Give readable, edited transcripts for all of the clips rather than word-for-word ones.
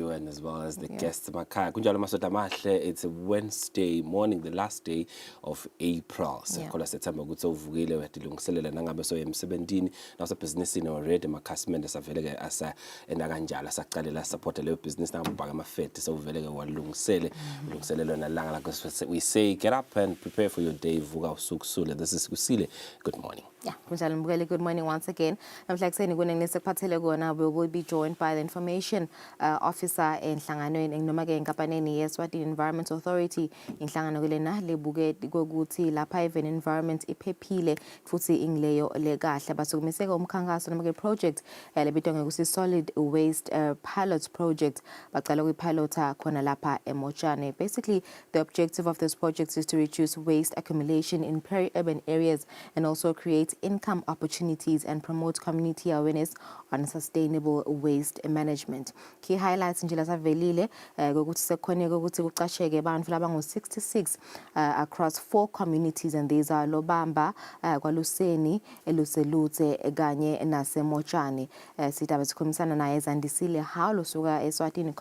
you and as well as the guests. Makhaya kunjalo masoda mahle. It's a Wednesday morning, the last day of April. Sikhola sethemba ukuthi uvukile wedilungiselela nangabe so emsebenzini nase businessini already makhasimende saveleke asa enakanjalo saqalela support leyo business nangabhaka amafeti so uveleke walungisele ulungiselelo nalanga la we say get up and prepare for your day vuka usuku Kusile. This is Kusile. Good morning. Yeah, good morning once again. We will be joined by the information officer in Eswatini Environment Authority in Lapha environment iphephile futhi ingleyo legahle basukumiseka umkhankaso noma project lebitwa solid waste pilot project baqala ukupilota khona lapha eMochane. Basically, the objective of this project is to reduce waste accumulation in peri-urban areas and also create income opportunities and promote community awareness on sustainable waste management. Key highlights njela savelile ukuthi sekhoneke ukuthi kuqasheke abantu labangu 66 across 4 communities, and these are Lobamba, kwaLuseni, eLuselutse kanye naseMochane. Sitaba sikhulumisana naye Zandisile how lusuka Eswatini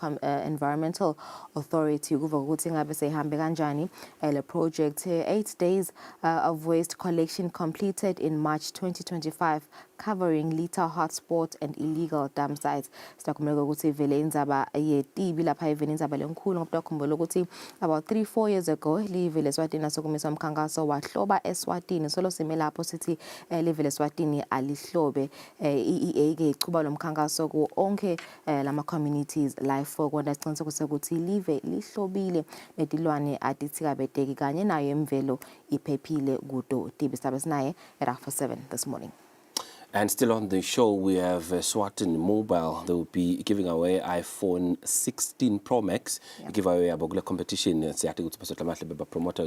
Environmental Authority ukuva ukuthi ngabe sehambe kanjani le project. 8 days of waste collection completed in March 2025, covering litter hotspot and illegal dump sites. Sitakumeka ukuthi vele indzaba yetibi lapha ivele indzaba lenkulu ngoba kukhumbula ukuthi about 3-4 years ago live leSwatini asokumisa umkhankaso wahloba Eswatini solo sime lapho sithi live leSwatini alihlobe EEA ke ichuba lomkhankaso ku onke lama communities life for kwanda siqiniseka ukuthi live lihlobile nedilwane adithika bedeki kanye nayo imvelo iphephile kudo tibi sitabe sinaye at 7 this morning. And still on the show, we have Eswatini Mobile. They will be giving away iPhone 16 Pro Max. Give away a bogula competition. Promoter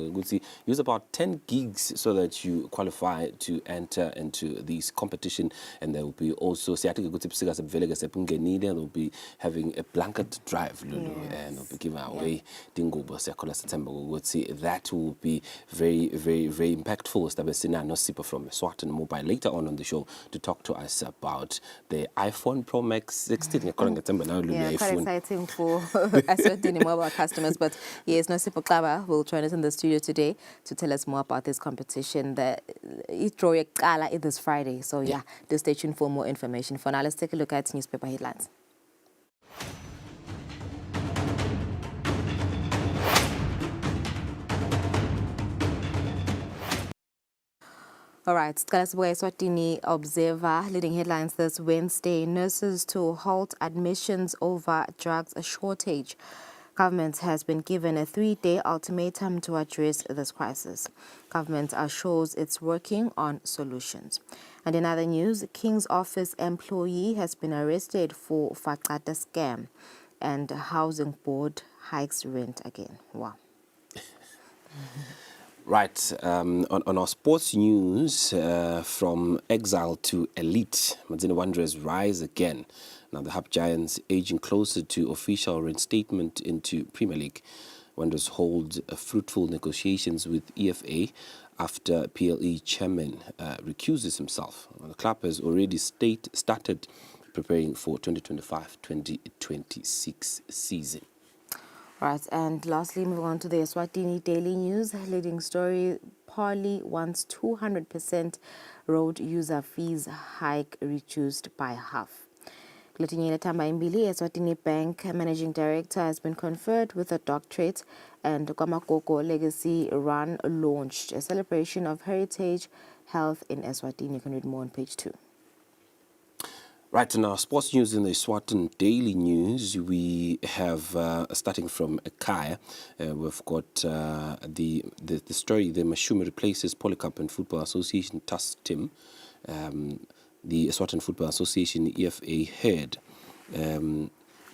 use about 10 gigs so that you qualify to enter into this competition. And there will be also they will be having a blanket drive, Lulu, and will be giving away Dingobo September. That will be very, very, very impactful. No super from Eswatini Mobile later on the show to talk to us about the iPhone Pro Max 16. Quite exciting for Eswatini mobile customers. But yes, Nosipo Klaba will join us in the studio today to tell us more about this competition. It draw this Friday. So do stay tuned for more information. For now, let's take a look at newspaper headlines. All right, Eswatini Observer leading headlines this Wednesday. Nurses to halt admissions over drugs shortage. Government has been given a 3-day ultimatum to address this crisis. Government assures it's working on solutions. And in other news, King's Office employee has been arrested for Fakata scam, and Housing Board hikes rent again. Wow. Right, on our sports news, from exile to elite, Mazina Wanderers rise again. Now the Hub Giants aging closer to official reinstatement into Premier League. Wanderers hold fruitful negotiations with EFA after PLE chairman recuses himself. The club has already started preparing for 2025-2026 season. Right, and lastly, moving on to the Eswatini Daily News. Leading story, Parley wants 200% road user fees hike reduced by half. Kletinyela Tamba Imbili, Eswatini Bank Managing Director, has been conferred with a doctorate, and Kwamakoko Legacy Run launched, a celebration of heritage health in Eswatini. You can read more on page 2. Right, in our sports news in the Eswatini Daily News, we have, starting from Kaya, we've got the story, the Mashumi replaces Polycarp and Football Association task team. The Eswatini Football Association, EFA head,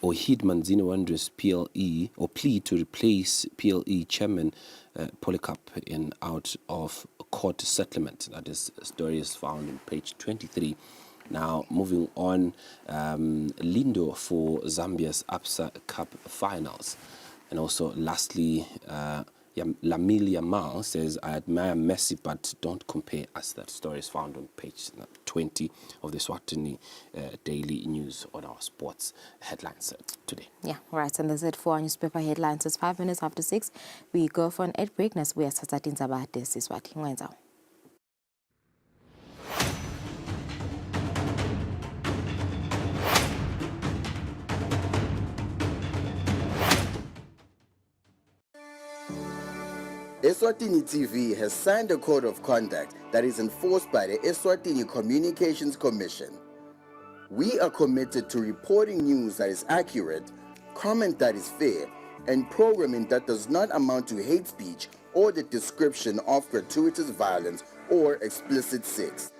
Ohid Manzini Wanderers PLE, or plea to replace PLE chairman Polycarp in out of court settlement. That is, story is found on page 23. Now, moving on, Lindo for Zambia's APSA Cup finals. And also, lastly, Lamilia Mal says, I admire Messi, but don't compare us. That story is found on page 20 of the Eswatini Daily News on our sports headlines today. Yeah, right. And that's it for our newspaper headlines. It's 5 minutes after 6. We go for an ad break. Nas we are starting about this is what he went out. Eswatini TV has signed a code of conduct that is enforced by the Eswatini Communications Commission. We are committed to reporting news that is accurate, comment that is fair, and programming that does not amount to hate speech or the description of gratuitous violence or explicit sex.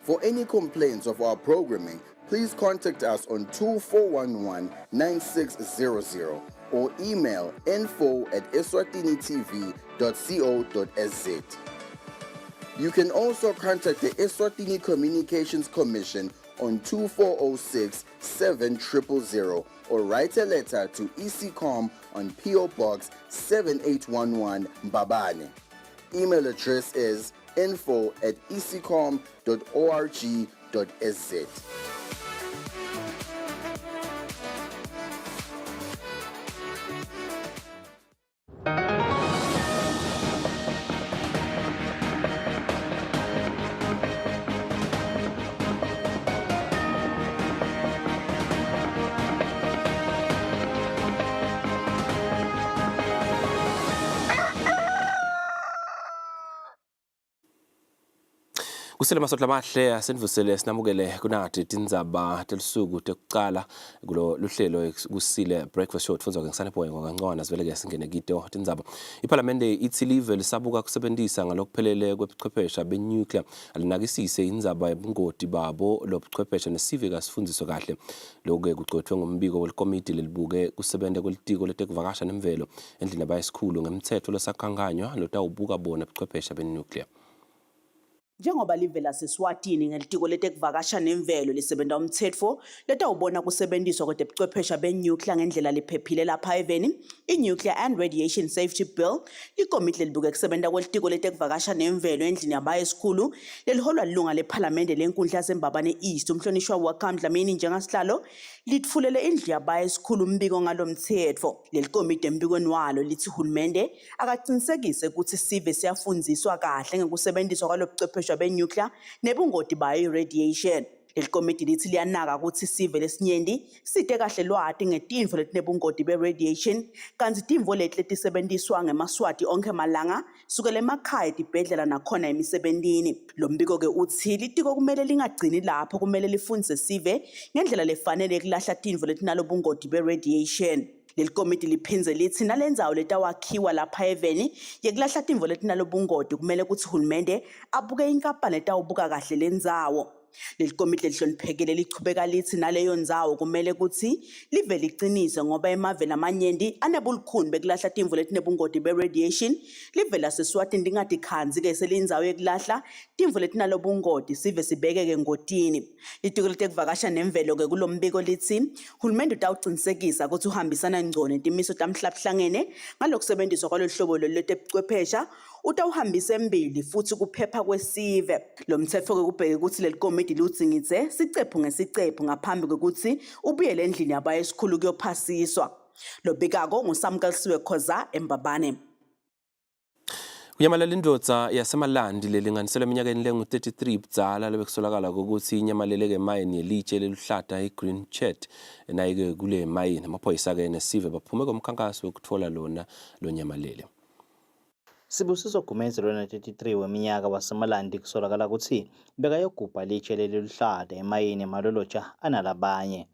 For any complaints of our programming, please contact us on 2411-9600 or email info@eswatinitv.co.za. You can also contact the Eswatini Communications Commission on 2406-7000 or write a letter to ECCOM on PO Box 7811 Mbabane. Email address is info@ecom.org.sz. Kusile masotla mahle asendvusele sinamukele kunathi tindzaba telusuku tekucala kulo luhlelo kusile breakfast show tfunza ngisane boy ngokancane sivele ke singene kito tindzaba. Iparlamente ithi live lisabuka kusebenzisa ngalokuphelele kwebuchwephesha benuclear alinakisise indzaba yobungoti babo lobuchwephesha nesive kasifundiswe kahle lokuke kucotshwe ngombiko welikomiti lelibuke kusebenta kwelitiko letekuvakasha nemvelo endlini abayisikhulu ngemthetho losakhanganywa lotawubuka bona ubuchwephesha benuclear. Njengoba live laseSwatini ngelitiko letekuvakasha nemvelo lisebenta umthetho letawubona kusebenziswa kwebuchwephesha benuclear ngendlela lephephile lapha eveni, i-Nuclear and Radiation Safety Bill, ikomiti lelibuke kusebenta kwelitiko letekuvakasha nemvelo endlini yabaye esikhulu leliholwa lilunga lephalamende lenkundla zembabane East umhlonishwa Wakam Dlamini njengasihlalo litfulele indlu yabaye esikhulu umbiko ngalomthetho. Lelikomiti embikweni walo lithi uhulumende akaqinisekise ukuthi sive siyafundziswa kahle ngokusebenziswa kwalobuchwephesha benuclear nebungoti bayo iradiation. Lelikomiti lithi liyanaka ukuthi sive lesinyenti site kahle lwati ngetinfo letinebungoti beradiation kanti tinfo leti letisebenziswa ngemaswati onke malanga sukela emakhaya tibhedlela nakhona emisebentini. Lo mbiko ke uthi litiko kumele lingagcini lapho, kumele lifundise sive ngendlela lefanele kulahla tinfo letinalo bungoti beradiation. Lelikomiti liphindze lithi nalendzawo letawakhiwa lapha eveni yekulahla tinfo letinalo bungoti kumele kuthi uhulumende abuke inkampani letawubuka kahle lendzawo. Lelikomiti lihloniphekile lichubeka lithi naleyo ndzawo kumele kuthi live liqinise ngoba emave lamanyenti anebulukhuni bekulahla tinfo letinebungoti beradiation live laseSwatini lingatikhanzi ke selindzawo yekulahla tinfo letinalo bungoti sive sibekeke ngotini. Litiko letekuvakasha nemvelo ke kulombiko lithi hulumende utawucinisekisa ukuthi uhambisana ngcono netimiso tamhlabuhlangene ngalokusebenziswa kwaloluhlobo lwetebuchwephesha utawuhambisa embili futhi kuphepha kwesive. Lo mthetho ke kubheke ukuthi lelikomiti ludzingitse sicephu ngesicephu ngaphambi kokuthi ubuyele endlini yabaye esikhulu kuyophasiswa. Lo bikako nguSamkelisiwe Khoza eMbabane. Unyamalala indvodza yasemalandi lelinganiselwa eminyakeni lengu-33 budzala lebekusolakala ukuthi inyamaleleke emayini yelitshe leluhlata i-Green Chat naye-ke kule mayini amaphoyisa-ke nesive baphume komkhankaso wokutfola lona lonyamalele. Sibusiso Gumezi lona 33 weminyaka wasemalandi kusolakala ukuthi bekayogubha litshe leluhlata emayini emaloloja analabanye.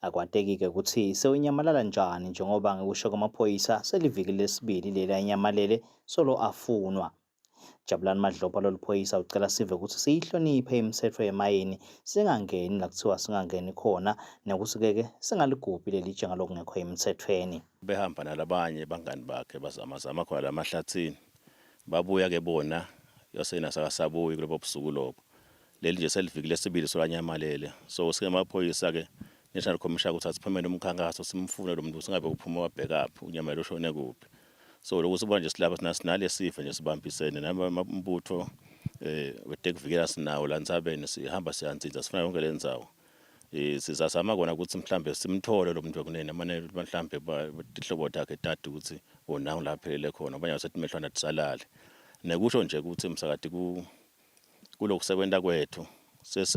Akwateki-ke ukuthi sewunyamalala njani njengoba ngekusho kwamaphoyisa seliviki lesibili lela inyamalele solo afunwa. Jabulani Madlopha loluphoyisa ucela sive ukuthi siyihloniphe imithetho yemayini singangeni la kuthiwa singangeni khona nekusikeke singaligubhi lelitshe ngalokungekho emthethweni. Behamba nalabanye bangani bakhe bazama khona lamahlathini babuya ke bona yosena sakasabuyi kulobo busuku lobo leli nje seliviki lesibili solanyamalele so singamaphoyisa ke National Commission ukuthi asiphumele umkhankaso simfune lo muntu singabe uphuma wabheka up unyamalele ushone kuphi so lokho siba nje silapha sinale sifo nje sibambisene namambutho wetekuvikela sinawo la Ntsabeni sihamba siyanzinza sifuna yonke le ndzawo sizazama kona ukuthi mhlambe simthole lo muntu wekunene manje mhlambe ihlobo takhe tatu ukuthi onawo laphelele khona abanye basethi mehlwana tisalale nekusho nje ukuthi msakati kulokusebenza kwethu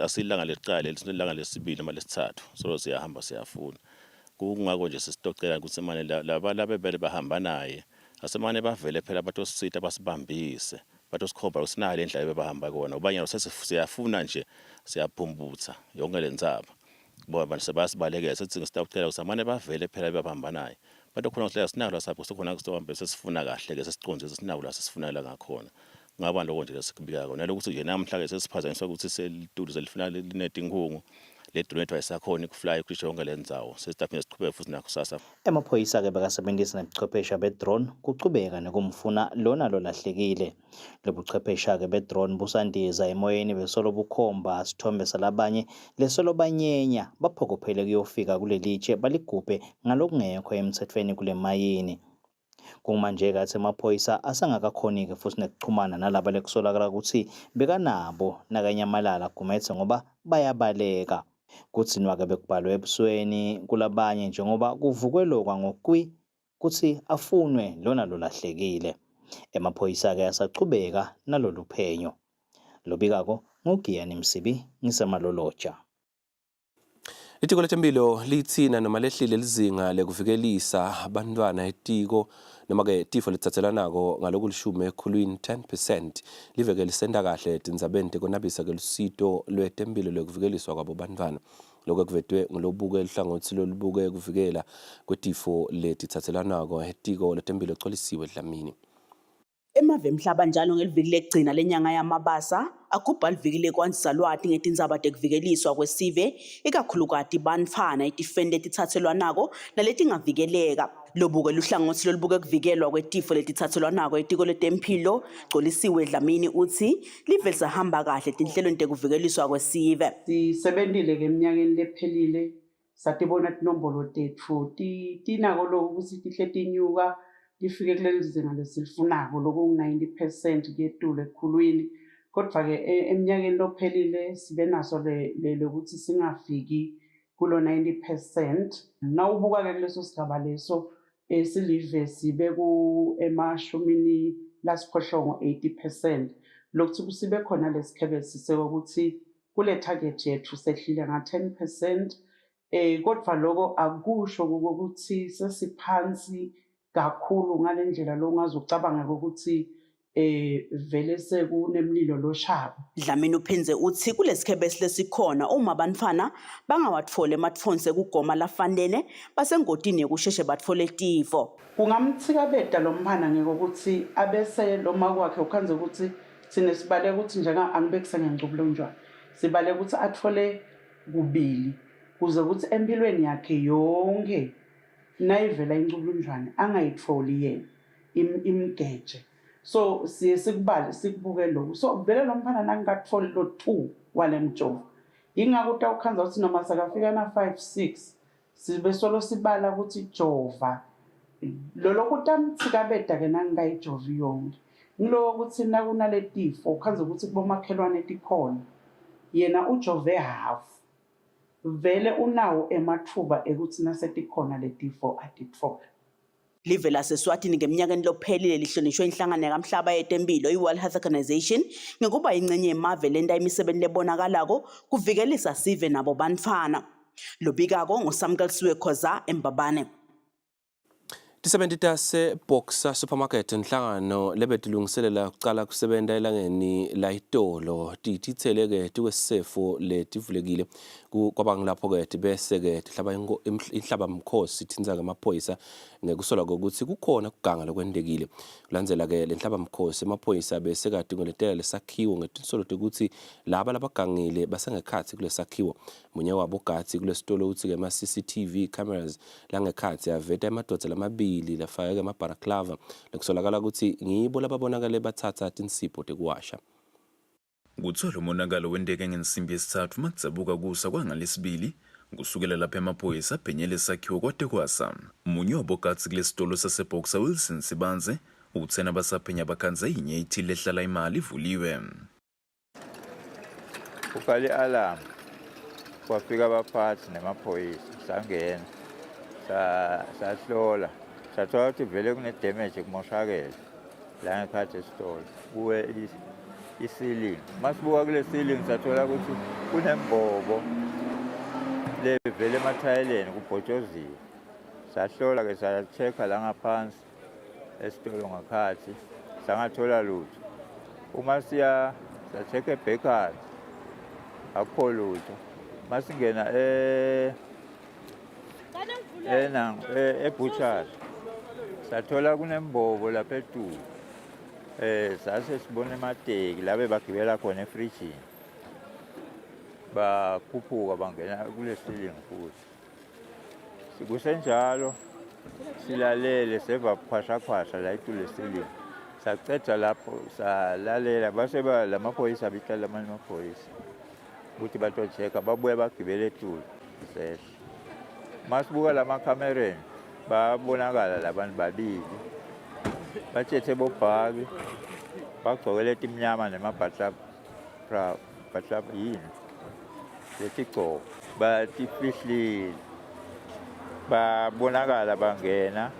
asilanga leqala lesilanga lesibili manje lesithathu so siyahamba siyafuna kungako nje sisitocela ukuthi manje laba bebele bahamba naye asemane bavele phela batosisita basibambise batosikhomba usinale endlela bebahamba kona ubanye siyafuna nje siyaphumbutha yonke le ndzaba ngoba sebasibalekela sethi ngisitocela usamane bavele phela bebahamba naye bathi khona sihlala sinalo lapho sokhona kusihamba sesifuna kahle ke sesiconze sinalo la sesifuna la ngakhona ngaba lokho nje lesikubika kona lokuthi nje namhla ke sesiphazanyiswa ukuthi selitudu selifuna lineti inkungu le drone wayesakhona ukufly kusho yonke le ndzawo sesitaphe siqhubeke futhi nakho sasa Emaphoyisa ke bakasebenzisa nebuchwephesha be-drone kuqhubeka nokumfuna lona lolahlekile. Lobuchwephesha ke be-drone busandiza emoyeni besolo bukhomba sithombe salabanye lesolo banyenya baphokophele kuyofika kulelitshe baligubhe ngalokungekho emthethweni kule mayini. Kumanje ke amaphoyisa asangakakhoni ke futhi nekuxhumana nalabo lekusolakala ukuthi bekanabo nakanyamalala gumethe ngoba bayabaleka. Kutsinwa ke bekubhalwe ebusweni kulabanye njengoba kuvukwe lokwa ngokwi kuthi afunwe lona lolahlekile. Emaphoyisa ke asachubeka nalolu phenyo. Lobikako ngugiyani Msibi ngisemaloloja. Itiko letempilo lithina noma lehlile lizinga lekuvikelisa abantwana etiko noma ke tifo lithatselanako ngalokulishume ekhulwini 10% liveke lisenda kahle tindzabeni tekonabisa ke lusito lwetempilo lekuvikeliswa kwabo bantwana lokho kuvetwe ngilobuke lihlangothi lolubuke kuvikela kwetifo letithatselanako etiko letempilo ecwalisiwe Dlamini. Emave emhlaba njalo ngeliviki lekugcina lenyanga yamabasa agubha liviki lekwandisa lwati ngetindzaba tekuvikeliswa kwesive ikakhulukati bantfwana etifeni letithatselwanako naletingavikeleka. Lobuke luhlangothi lolubuke kuvikelwa kwetifo letithatselwanako etiko letemphilo gcolisiwe Dlamini uthi live lisahamba kahle tinhlelweni tekuvikeliswa kwesive. Sisebentile ke eminyakeni lephelile satibona tinombolo tetfu tinako lokho ukuthi tihle tinyuka lifike kuleli zinga lesilifunako loku-90% kuyetulu ekhulwini kodwa ke eminyakeni lophelile sibe naso lokuthi singafiki kulo 90%. Nawubuka ke kuleso sigaba leso silive sibe ku emashumini lasiphohlongo 80%. Lokuthi kusibe khona lesikhebe sisekokuthi kule target yethu sehlile nga 10%. Kodwa lokho akusho ukuthi sesiphansi kakhulu ngalendlela lo ungazucabanga ukuthi vele sekunemlilo loshaba. Dlamini uphinze uthi kulesikhebe lesikhona uma abantfana bangawatfole ematfoni sekugoma lafanele basengotini yokusheshe batfole tifo. Kungamthikabeta lo mphana ngokuthi abese lo makwakhe ukhanze ukuthi sine sibale ukuthi njenga angibekise ngengcubulonjwana sibale ukuthi athole kubili kuze ukuthi empilweni yakhe yonke nayivela incubulunjwane angayitholi yena imgeje. So siye sikubale sikubuke lokho so vele lo mfana nangakutholi lo 2 wale mjovo ingakho utawukhanza ukuthi noma sakafika na 5-6 sibe solo sibala ukuthi jova lokho utamthikabeda ke nangayijovi yonke ngilo ukuthi nakunale tifo ukhanza ukuthi kubomakhelwane tikhona yena ujove half vele unawo emathuba ekuthi nasetikhona letifo atitfola. Live laseswatini ngeminyakeni lophelile lihlonishwe inhlangano yakamhlaba yetempilo i-World Health Organization ngekuba ingcenye yemave lenta imisebenzi lebonakalako kuvikelisa sive nabo bantfwana. Lobikako nguSamkelisiwe Khoza eMbabane. Tisebentita se-Boxer Supermarket inhlangano lebetilungiselela ukucala kusebenta elangeni layitolo titheleke tikwesefo letivulekile kwabangilapho ke bese ke tihlaba inhlaba mkhosi tindza ngamaphoyisa ngekusola ukuthi kukhona kuganga lokwendekile kulandzela ke lenhlaba mkhosi amaphoyisa bese kade ngoletela lesakhiwo ngetinsolo ukuthi laba labagangile basengekhathi kulesakhiwo munye wabo gati kulesitolo uthi ke ama CCTV cameras langekhathi aveta emadodza lamabili lafaka ke amabaraklava lekusolakala ukuthi ngibo lababonakale bathatha tinsipho tekuwasha. Kuthola umonakalo wendeke ngensimbi yesithathu makutsabuka kusa kwangalesibili Kusukela lapha emaphoyisa abhenyele isakhiwo kwade kwasa. Munye wabokatsi kulesitolo saseboxer Wilson Sibanze uthena basaphenya bakhanze inye ithile ehlala imali ivuliwe. Ukali alarm kwafika abaphathi nemaphoyisa sangena sahlola sathola ukuthi vele kune-damage kumoshakele la ngekhathi esitolo kuwe i-ceiling. Masibuka kule ceiling sathola ukuthi kunembobo levele emathayeleni kubhotshoziwe. Sahlola-ke sa-check-a la ngaphansi esitolo ngakhathi sangathola lutho. Uma sa-check-a ebhekari akukho lutho. Masingena ebutchery sathola kunembobo lapha etulo. Sase sibone emateki labe bagibela khona efrijini bakhuphuka bangena kule ceiling futhi. Sikusenjalo silalele seva khwasha la itulo ceiling. Saceda lapho salalela base lamaphoyisa abitala amaphoyisa ukuthi batocheka babuye bagibele etulo sehla. Masibuka lamakhamereni babonakala labantu babili bathethe bobhaki bagcokele timnyama nemabhatlap yini letigcoko batifihlile babonakala bangena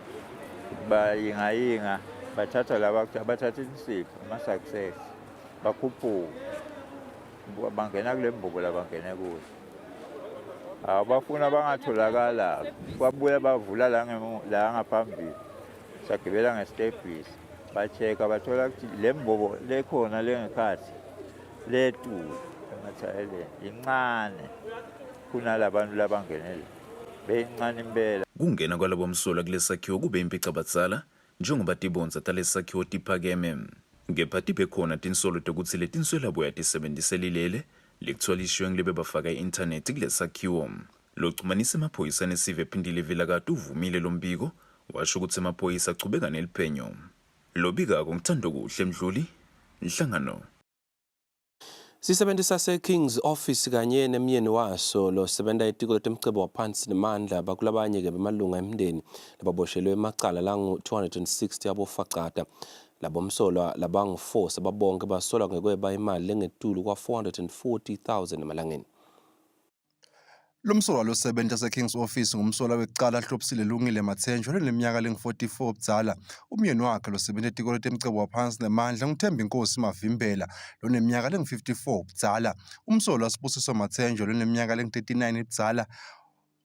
bayingayinga bathatha bathatha insipho ama-success bakhuphuka bangena kule mbobo labangene kuyo. Bafuna bangatholakala babuye bavula la ngaphambili sagibela ngestepisi bacheka bathola ukuthi le mbobo lekhona lengekhathi letulo emathayeleni incane kunalabantu labangenele beyincane impela. Kungena kwalabo msolwa kulesakhiwo kube impica batsala njengoba tibonza talesakhiwo tiphakeme. Ngepha tibekhona tinsolo tokuthi letinswela buya tisebendiselilele lekutholishwe ngilebe bafaka i-internet kulesakhiwo. Lochumanisa emaphoyisa nesive phindile vela kade uvumile lombiko washo ukuthi emaphoyisa achubeka neliphenyo. Lobika ngithando kuhle Mdluli inhlangano. Sisebenzisa se-King's Office kanye nemyeni waso lo sebenza itiko letemcebo waphansi nemandla bakulabanye ke bemalunga emndeni lababoshelwe emacala langu-260 abofacata. Labo msolwa labangu-4 sababonke basolwa ngekweba imali lengetulu kwa-440,000 emalangeni. Lo msolwa lo sebenza se-King's Office ngumsolwa wecala Kusile Lungile Mathenjwa leminyaka ling-44 ubudala. Umyeni wakhe lo sebenza itiko letemcebo waphansi nemandla nguThemba Inkosi Mavimbela loneminyaka ling-54 ubudala. Umsolwa waSibusiso Mathenjwa loneminyaka ling-39 ubudala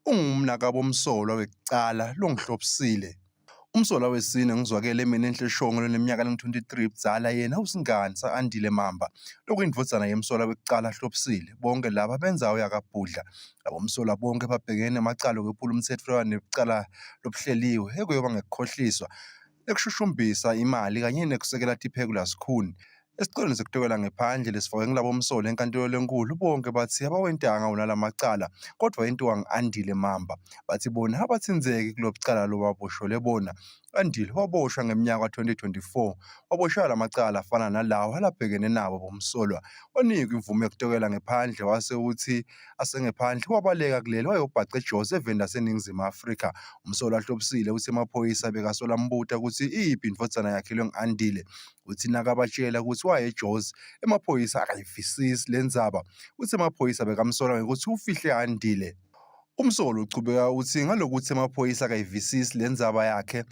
ungumnaka bomsolwa wecala longihlophisile. Umsolwa wesine ngizwakele emene Enhleshongo loneminyaka ling-23 ubudala yena usingani sa-Andile Mamba lokuyindvodzana yemsolwa wecala hlophisile. Bonke laba benzayo yakabhudla. Labo msolwa bonke babhekene amacala okwephula umthetho necala lobuhleliwe ekuyoba ngekukhohliswa ekushushumbisa imali kanye nekusekela tiphekula sikhuni. Esiqelweni sekutokela ngephandle lesifake ngilabo msolwa enkantolo lenkulu bonke bathi abawentanga unala macala kodwa yentiwa ngu-Andile Mamba. Bathi bona abathinzeki kulobcala lobaboshole bona. Andile waboshwa ngeminyaka ka-2024 waboshwa lamacala afana nalawo alabhekene nabo bomsolwa. Wanikwa imvume yokutokela ngephandle wase uthi asengephandle wabaleka kuleli wayobhaca eJozi eNingizimu Afrika. Umsolwa ahlophisile uthi emaphoyisa bekasola mbuta ukuthi iyiphi indvodzana yakhe ngu-Andile. Uthi nakabatshela ukuthi waye eJozi emaphoyisa akayivisisi lendzaba. Uthi emaphoyisa bekamsola ngokuthi ufihle Andile. Umsolwa uchubeka uthi ngalokuthi emaphoyisa akayivisisi lendzaba yakhe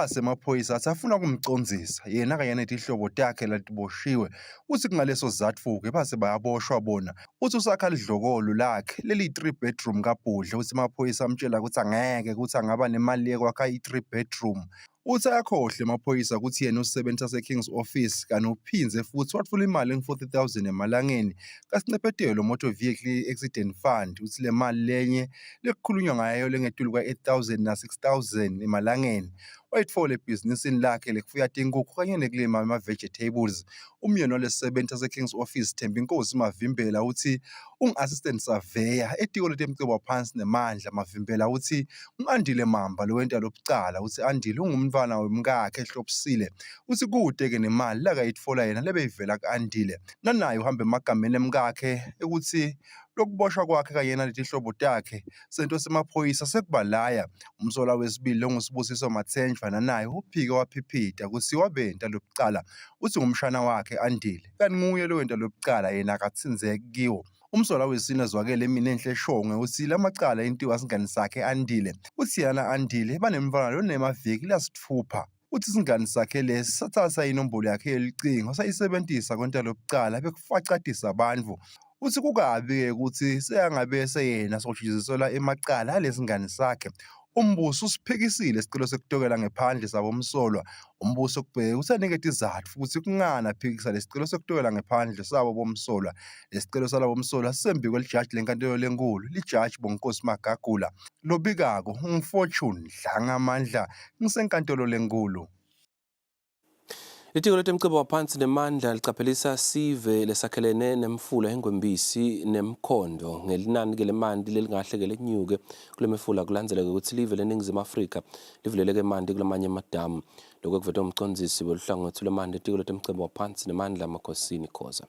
semaphoyisa athi afuna kumcondzisa yena kanye netihlobo takhe latiboshiwe. Uthi kungaleso sizatfu-ke base bayaboshwa bona. Uthi usakha lidlokolo lakhe leli 3 bedroom kabhudle uthi emaphoyisa amtshela ukuthi angeke ukuthi angaba nemali yekwakha i-3 bedroom. Uthi ayakhohle emaphoyisa ukuthi yena usebenza se-King's Office kanti uphinze futhi watfula imali eng-40,000 emalangeni kaSincephetelo Motor Vehicle Accident Fund. Uthi le mali lenye lekukhulunywa ngayo lengetulu kwa-8,000 na-6,000 emalangeni wayitfola ebhizinisini lakhe lekufuya tinkukhu kanye nekulima ama-vegetables. Umyeni walesisebenza se-King's Office Themba Inkosi Mavimbela uthi ungu-assistant surveyor etiko letemcebo waphansi nemandla. Mavimbela uthi u-Andile Mamba lowenta lobucala uthi Andile ungumntfwana wemkakhe ehlophisile. Uthi kude-ke nemali lakayitfola yena lebeyivela ku-Andile nanaye uhamba emagameni emkakhe ukuthi lokuboshwa kwakhe kanye naleti hlobo takhe sento semaphoyisa sekubalaya. Umsolwa wesibili ongusibusiso Mathenjwa naye uphike waphiphita kutsi wabenta lokucala uthi ngumshana wakhe Andile, kanti nguye lowenta lokucala yena akatsinzeki kiwo. Umsolwa wesine zwakele Emine Enhle Shongwe uthi lamacala entiwa singani sakhe Andile, uthi yana Andile banemntfwana lonemaviki lasitfupha. Uthi isingani sakhe lesi sathatha inombolo yakhe yelicingo sayisebentisa kwenta lokucala bekufacatisa abantfu. Uthi kukabi-ke ukuthi seyangabe seyena sokutshiziselwa emacala alesi ngani sakhe. Umbuso usiphikisile isicelo sekutokela ngephandle sabomsolwa. Umbuso kubheka usaniketa izatfu ukuthi kungani aphikisa lesicelo sekutokela ngephandle sabo bomsolwa. Lesicelo salabo bomsolwa sisembi kwelijaji lenkantolo lenkulu, lijaji Bonginkosi Magagula. Lobikako unguFortune Dlangamandla, ngisenkantolo lenkulu. Litiko letemcebo waphansi nemandla licaphelisa sive lesakhelene nemfula engwembisi nemkhondo ngelinani lemanti lelingahle lenyuke kule mifula kulandzeleke ukuthi live leNingizimu Afrika livuleleke emanti kulamanye amadamu. Lokho kuvetwe umcondzisi weluhlangothi lwemanti litiko letemcebo waphansi nemandla Kusile Khoza.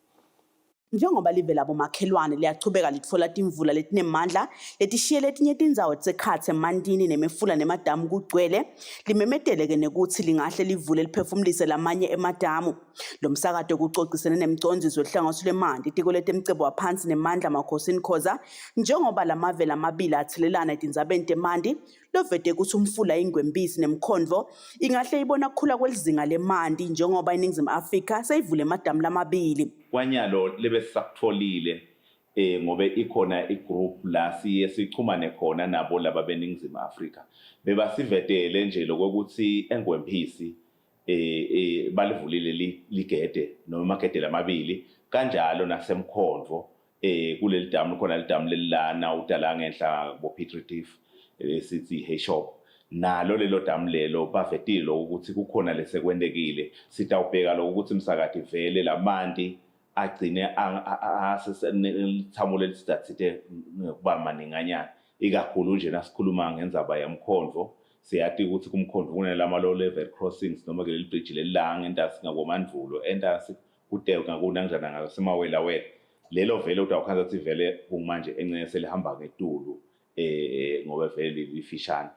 Njengoba live labomakhelwane liyachubeka litfola timvula letinemandla letishiye letinye tindzawo tsekhatsi emantini nemifula nemadamu kugcwele, limemeteleke nekuthi lingahle livule liphefumulise lamanye emadamu. Lo msakato kucocisene nemcondzisi weluhlangothi lwemanti itiko letemcebo waphansi nemandla Kusile Khoza njengoba lamave lamabili athelelana etindzabeni temanti lovete kuthi umfula ingwembisi nemkhondvo ingahle ibona kukhula kwelizinga lemanti njengoba iNingizimu Afrika seyivule emadamu lamabili. Kwanyalo lebesakutholile ngobe ikhona igroup la siye sichumane khona nabo laba beNingizimu Afrika bebasivetele nje lokuthi engwemphisi balivulile ligede noma magede lamabili kanjalo nasemkhondvo kuleli damu khona lidamu lelilana udala ngenhla bo Petritif sithi hey shop nalo lelo damu lelo bavetile ukuthi kukhona lesekwendekile sitawubheka lokuthi umsakati vele lamanti agcine asesithamo lesidatsite kuba maninganyana ikakhulu nje nasikhuluma ngendzaba yemkhondvo siyathi ukuthi kumkhondvo kunelama low level crossings noma ke leli bridge lelanga entasi ngabomandvulo entasi kudeka kunanjana ngasemawela wela lelo vele utawukhanza ukuthi vele kumanje encane selihamba ngetulu ngoba vele lifishane.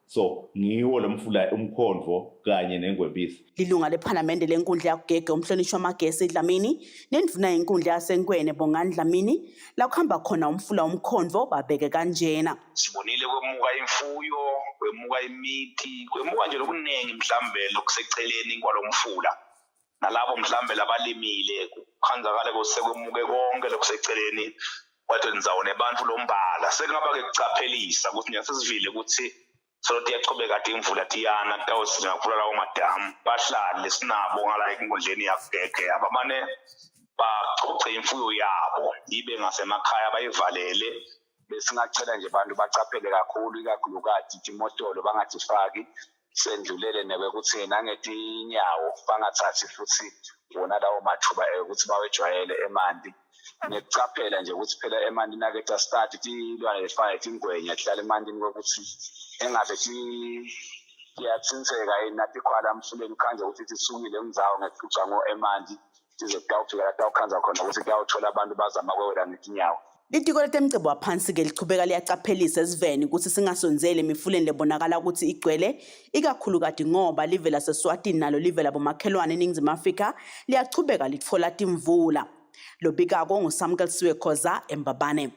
So ngiwo lomfula umkhondvo kanye nengwembisi. Lilunga lephalamende lenkundla yakugege umhlonishwa Magesi Dlamini nendvuna yenkundla yasenkwene Bongani Dlamini la kuhamba khona umfula umkhondvo babeke kanjena. Sibonile kwemuka imfuyo, kwemuka imithi, kwemuka nje lokunengi mhlambe lokuseceleni kwalomfula. Nalabo mhlambe labalimile kukhanzakala kosekwemuke konke lokuseceleni kwathi nizawone abantu lombala sekungaba ke kuchaphelisa ukuthi nyasesivile ukuthi sokuthi yachobeka kade imvula tiyana tawusingavula lawo madamu bahlale sinabo ngala enkundleni yakugege abamane bachuche imfuyo yabo ibe ngasemakhaya bayivalele besingacela nje abantu bacaphele kakhulu ikakhulukazi imotolo bangathifaki sendlulele nekuthi nangethi inyawo bangathathi futhi wona lawo mathuba ukuthi bawejwayele emanti nekucaphela nje ukuthi phela emanti naketha start tilwane lefaya tingwenya hlala emantini ukuthi engabe kuyathinseka nathi khwala emfuleni khanje ukuthi tisukile umzawo ngecuca ngo emanti size kutawufika la tawukhanza khona ukuthi kuyawuthola abantu bazama kwewela ngetinyawo. Litiko letemcebo waphansi ke lichubeka liyacaphelisa esiveni ukuthi singasonzeli emifuleni lebonakala ukuthi igcwele ikakhulukati ngoba live laseSwatini nalo live labomakhelwane eNingizimu Afrika liyachubeka litfola timvula. Lobikako nguSamkelisiwe Khoza eMbabane.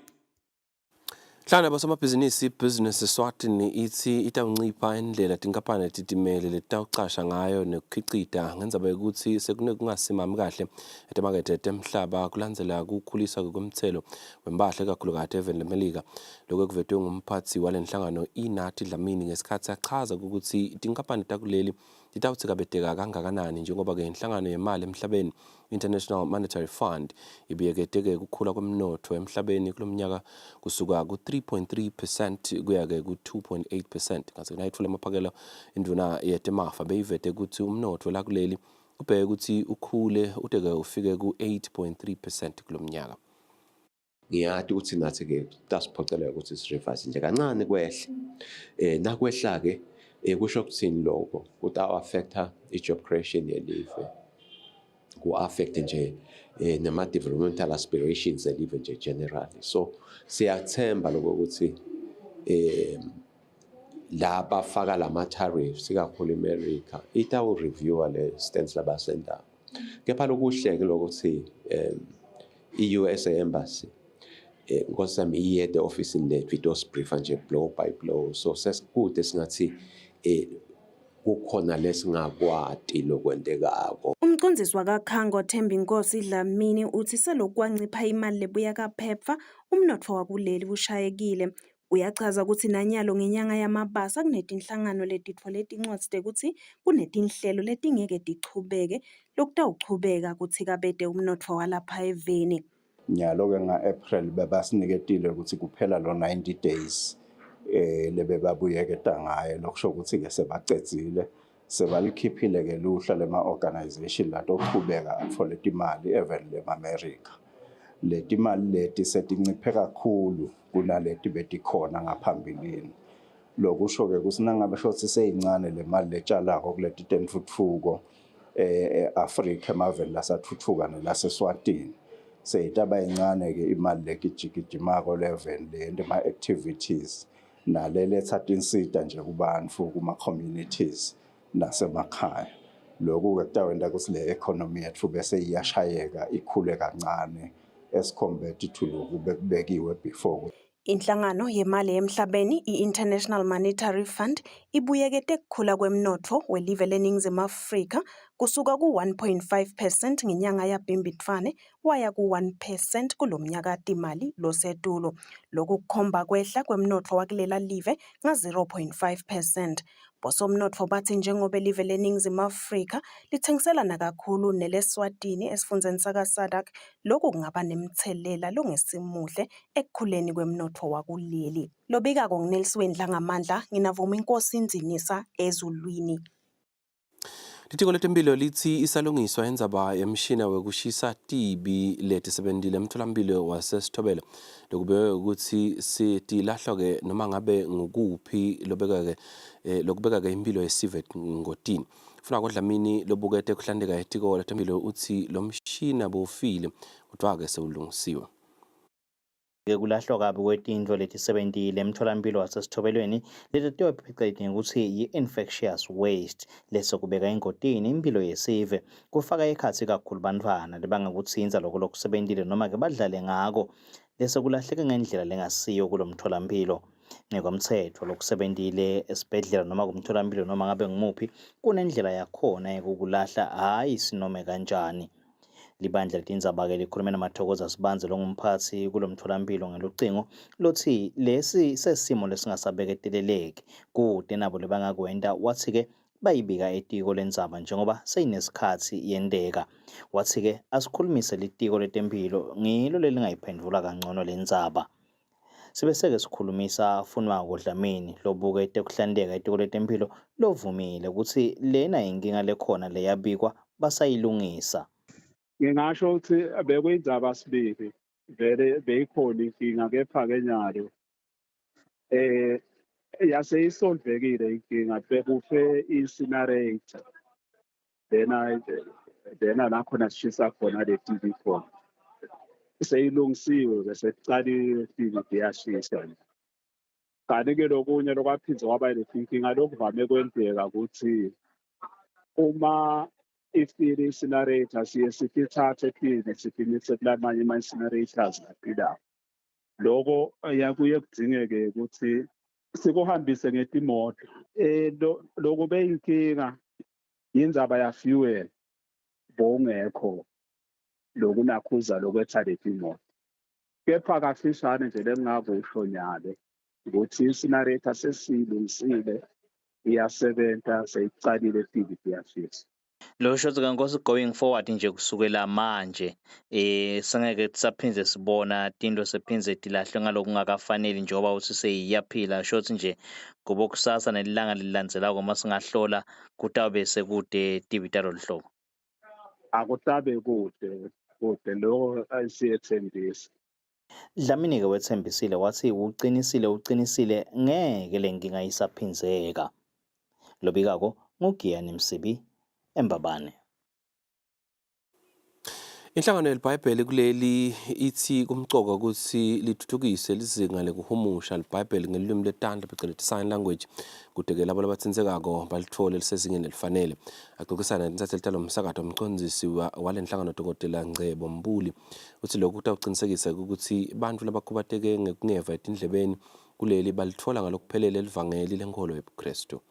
Hlangana basomabhizinisi business Eswatini ithi itawuncipha indlela tinkampani titimele letawucasha ngayo nekukhicita ngendzaba yokuthi sekunekungasimami kahle etemakethe temhlaba kulandzela kukhulisa kwemthelo wempahla ekakhulukati eveni leMelika. Lokho kuvetwe ngumphatsi walenhlangano iNathi Dlamini ngesikhathi achaza ukuthi tinkampani takuleli titawutsikabeteka kangakanani njengoba ke inhlangano yemali emhlabeni International Monetary Fund ibiyeketeke kukhula kwemnotho emhlabeni kulomnyaka kusuka ku 3.3% kuya ke ku 2.8%. Ngase nayithula amaphakela induna yetemafa beyivete ukuthi umnotho la kuleli ubheke ukuthi ukhule uteke ufike ku 8.3% kulomnyaka. Ngiyathi ukuthi nathi ke tasiphocelela ukuthi sirevise nje kancane kwehle nakwehla ke kusho ukuthini lokho kuta affecta i-job creation yelive ku affect nje nema-developmental aspirations elive nje generally. So siyathemba lokho ukuthi la bafaka lama-tariffs ikakhulu iMelika itawureviewa le stance labasendayo. Kepha lokuhle-ke lokuthi i-USA Embassy nkosi yami iyede ofisini lethu itosibriefa nje blow by blow, so sesikude singathi kukhona lesingakwati lokwentekako. Umcondzisi wakakhango Thembinkosi Dlamini uthi selokwancipha imali lebuya kaPhepha umnotfo wakuleli ushayekile. Uyachaza ukuthi nanyalo ngenyanga yamabasa kunetinhlangano letitfole tincwadzi tekuthi kunetinhlelo letingeke tichubeke lokutawuchubeka kutsi kabete umnotfo walapha eveni. Nyalo-ke nga-April bebasiniketile ukuthi kuphela lo 90 days lebebabuyeketa ngayo, lokusho ukuthi-ke sebacedzile, sebalikhiphile-ke luhla lema-organization latochubeka atfole timali even lema-America. Leti mali leti setinciphe kakhulu kunaleti betikhona ngaphambilini. Lokusho-ke ukuthi nangabe shothi seyincane le mali letshalako kuleti tentfutfuko e-Afrika emaveni lasathuthuka nelaseswatini. Seyitaba yincane-ke imali legijigijimako leven le ma-activities naleletha tinsita nje kubantfu kuma-communities nasemakhaya. Lokhu-ke kutawenta ukuthi le economy yetfu bese iyashayeka ikhule kancane as compared to lokhu bekubekiwe before. Inhlangano yemali emhlabeni i-International Monetary Fund ibuyekete kukhula kwemnotfo welive leNingizimu Afrika kusuka ku-1.5% ngenyanga yaBhimbidvwane waya ku-1% kulomnyaka timali losetulo. Lokhu kukhomba kwehla kwemnotfo wakulela live nga-0.5%. Bosomnotfo bathi njengoba live leNingizimu Afrika lithengiselana kakhulu neleswatini esifundzeni sakaSadak, lokhu kungaba nemthelela longesimuhle ekukhuleni kwemnotfo wakuleli. Lobikako nguNelsiwe Dlangamandla, nginavuma inkosi Nzinisa ezulwini. Litiko letemphilo lithi isalungiswa yendzaba yemshina wekushisa tibi letisebentile emtholampilo wasesithobela lokubekwe ukuthi sitilahlwa-ke noma ngabe ngukuphi lokubeka-ke impilo yesive ngotini. Funa kodlamini lobukete kuhlandeka itiko letemphilo uthi lo mshina bowufile kodwa-ke sewulungisiwe. Kulahlwa kabi kwetintfo letisebentile emtholampilo wasesithobelweni letatiwa pheceleni ukuthi yi-infectious waste lesekubeka engotini impilo yesive, kufaka ekhatsi kakhulu bantfwana lebangakutsinza loko lokusebentile noma-ke badlale ngako lesekulahleke ngendlela lengasiyo kulo mtholampilo. Ngekomtsetfo lokusebentile esibhedlela noma kumtholampilo noma ngabe ngumuphi kunendlela yakhona yokukulahla, hhayi sinome kanjani. Libandla letindzaba-ke likhulume naMathokoza Sibanze longumphatsi kulo mtholampilo ngelucingo lothi lesi sesimo lesingasabeketeleleki kude nabo lebangakwenta, wathi-ke bayibika etiko lendzaba njengoba seyinesikhatsi yenteka. Wathi-ke asikhulumise litiko letemphilo ngilo lelingayiphendvula kangcono lendzaba. Sibese-ke sikhulumisa Funwako Dlamini lobukete kuhlandeka etiko letemphilo lovumile ukuthi lena inkinga lekhona leyabikwa basayilungisa. Ngingasho ukuthi bekuyindzaba sibili vele beyikhona inkinga, kepha-ke nyalo yaseyisolvekile inkinga, bekufe incinerator then nakhona sishisa khona le TV khona seyilungisiwe bese kucalile TV iyashisa. Kanti-ke lokunye lokwaphindze kwaba inkinga lokuvame kwenteka ukuthi uma ifile incinerator siye sithathe phinde sifinise kulamanye ama-incinerators aphilayo. Loko kuye kudingeke ukuthi sikuhambise ngetimoto. Loko beyinkinga yindzaba ya-fuel bowungekho lokunakhuza lokwetha leti moto. Kepha kafishane nje lengingakusho nyalo ukuthi incinerator sesilungisile, iyasebenza, seyicalile futhi iyashisa. Lo shothi kankosi going forward nje kusukela manje sengeke saphindze sibona tinto sephindze tilahlwe ngalokungakafanele njengoba uthi seyiyaphila. Shothi nje kubo kusasa nelilanga lilandzelako masingahlola kutabe sekude tibi taloluhlobo. Akutabe kude lo asiyethembisa. Dlamini-ke wethembisile wathi uqinisile ngeke lenkinga isaphinzeka. Lobikako nguGiyani Msibi eMbabane. Inhlangano yeBhayibheli kuleli ithi kumcoka ukuthi lithuthukise lizinga lekuhumusha leBhayibheli ngelimi letandla phecelezi sign language kude-ke labo labatsinsekako balithole lisezingeni elifanele. Axoxisana nentsathelita lomsakato umcondzisi walenhlangano Dr. Ngcebo Mbuli uthi lokhu kutawucinisekisa ukuthi bantfu labakhubateke ngekungeva etindlebeni kuleli balitfola ngalokuphelele elivangeli lenkolo yobuKristu.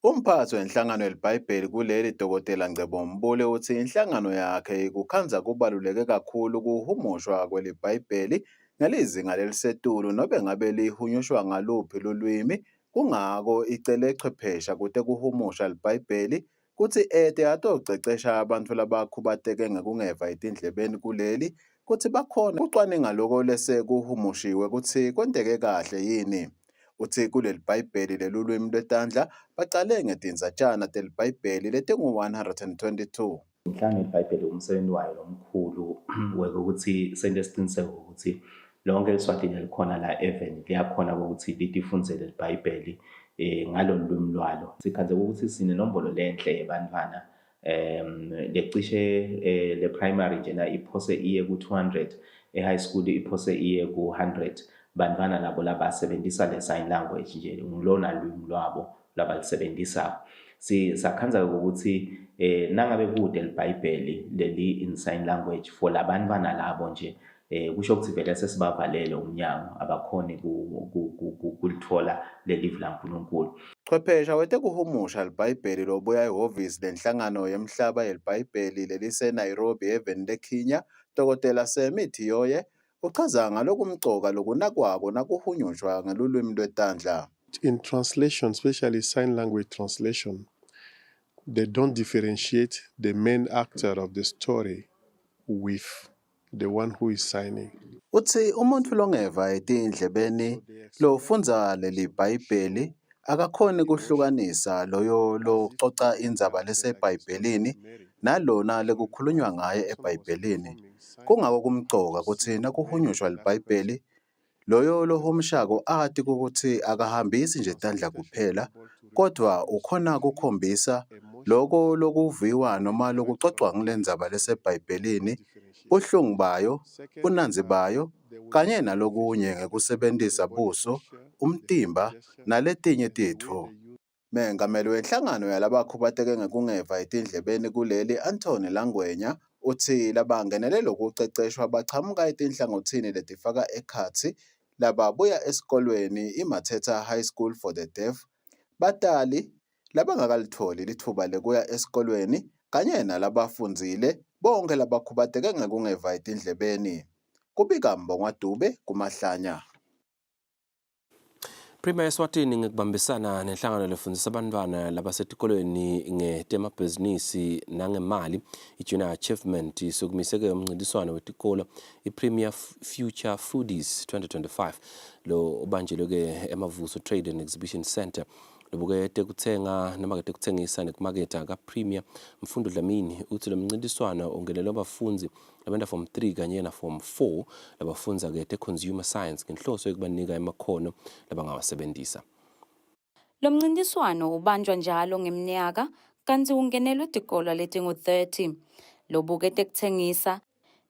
Umphathi wenhlangano yeBhayibheli kuleli Dr. Ngcebo Mbule uthi inhlangano yakhe ikukhanza kubaluleke kakhulu ukuhumushwa kweliBhayibheli ngelizinga lelisetulu nobe ngabe lihunyushwa ngaluphi lulwimi kungako icele echwephesha kude kuhumusha liBhayibheli kuthi ede atocecesha abantu labakhubateke ngekungeva etindlebeni kuleli kuthi bakhona ucwaninga lokho lese kuhumushiwe kuthi kwenteke kahle yini. Uthi kuleli Bhayibheli lelulwimi lwetandla bacale ngetinzatshana telibhayibheli letingu-122. Inhlangano yeBhayibheli umsebenzi wayo omkhulu ukuthi senze isiqiniseko ukuthi lonke eliswatini elikhona la even liyakhona ukuthi lifundzele iBhayibheli ngalolu lwimi lwalo. Sikhanze ukuthi sinenombolo lenhle yebantwana lecishe le primary njena iphose iye ku-200, e-high school iphose iye ku-100 bantwana labo labasebenzisa le sign language nje ngilona lwimi lwabo labalisebenzisa. Sakhanza ukuthi nangabe kude liBhayibheli leli in sign language for labantwana labo nje kusho ukuthi vele sesibavalele umnyango abakhoni kulithola lelivu laNkulunkulu. Chwephesha wetekuhumusha liBhayibheli lobuya ehhovisi lenhlangano yemhlaba yeliBhayibheli lelise-Nairobi eveni leKenya Dr. Thiyoye uchaza ngalokumcoka lokunakwako nakuhunyushwa ngelulwimi lwetandla. In translation, especially sign language translation, they don't differentiate the main actor of the story with the one who is signing. Uthi umuntu longeva etindlebeni lofunza leli Bhayibheli akakhoni kuhlukanisa loyo loxoxa indzaba leseBhayibhelini nalona lekukhulunywa ngaye eBhayibhelini. Kungako kumcoka kuthi nakuhunyushwa liBhayibheli loyo lohumshako ati ukuthi akahambisi nje tandla kuphela kodwa ukhona kukhombisa loko lokuviwa noma lokuxoxwa ngelendzaba leseBhayibhelini uhlungu bayo, unanzi bayo kanye nalokunye ngekusebentisa buso, umtimba naletinye titfo. Mengameli wenhlangano yalabakhubateke ngekungeva etindlebeni kuleli Anthony Langwenya uthi labangenele lokuceceshwa bachamuka etinhlangothini letifaka ekhatsi lababuya esikolweni iMaternal High School for the Deaf, batali labangakalitholi lithuba lekuya esikolweni kanye nalabafundzile bonke labakhubateke ngekungeva etindlebeni. Kubika Mbongwa Dube kuMahlanya. Premier Eswatini ngekubambisana nenhlangano lefundisa abantwana labasetikolweni ngetemabhizinisi nangemali i-Junior Achievement sokumiseke umncintiswano wetikolo i-Premier Future Foodies 2025 lo ubanjelwe-ke emavuso Trade and Exhibition Center lobuke tekutsenga noma tekutsengisa nekumaketha kaPremier Mfundo Dlamini uthi lo mncintiswano ungenelwe abafunzi labenda form 3 kanye na form 4 labafundza-ke te-consumer science ngenhloso yokubanika emakhono labangawasebenzisa. Lo mncintiswano ubanjwa njalo ngeminyaka kanti ungenelwe tikolo letingu-30 lobuke tekutsengisa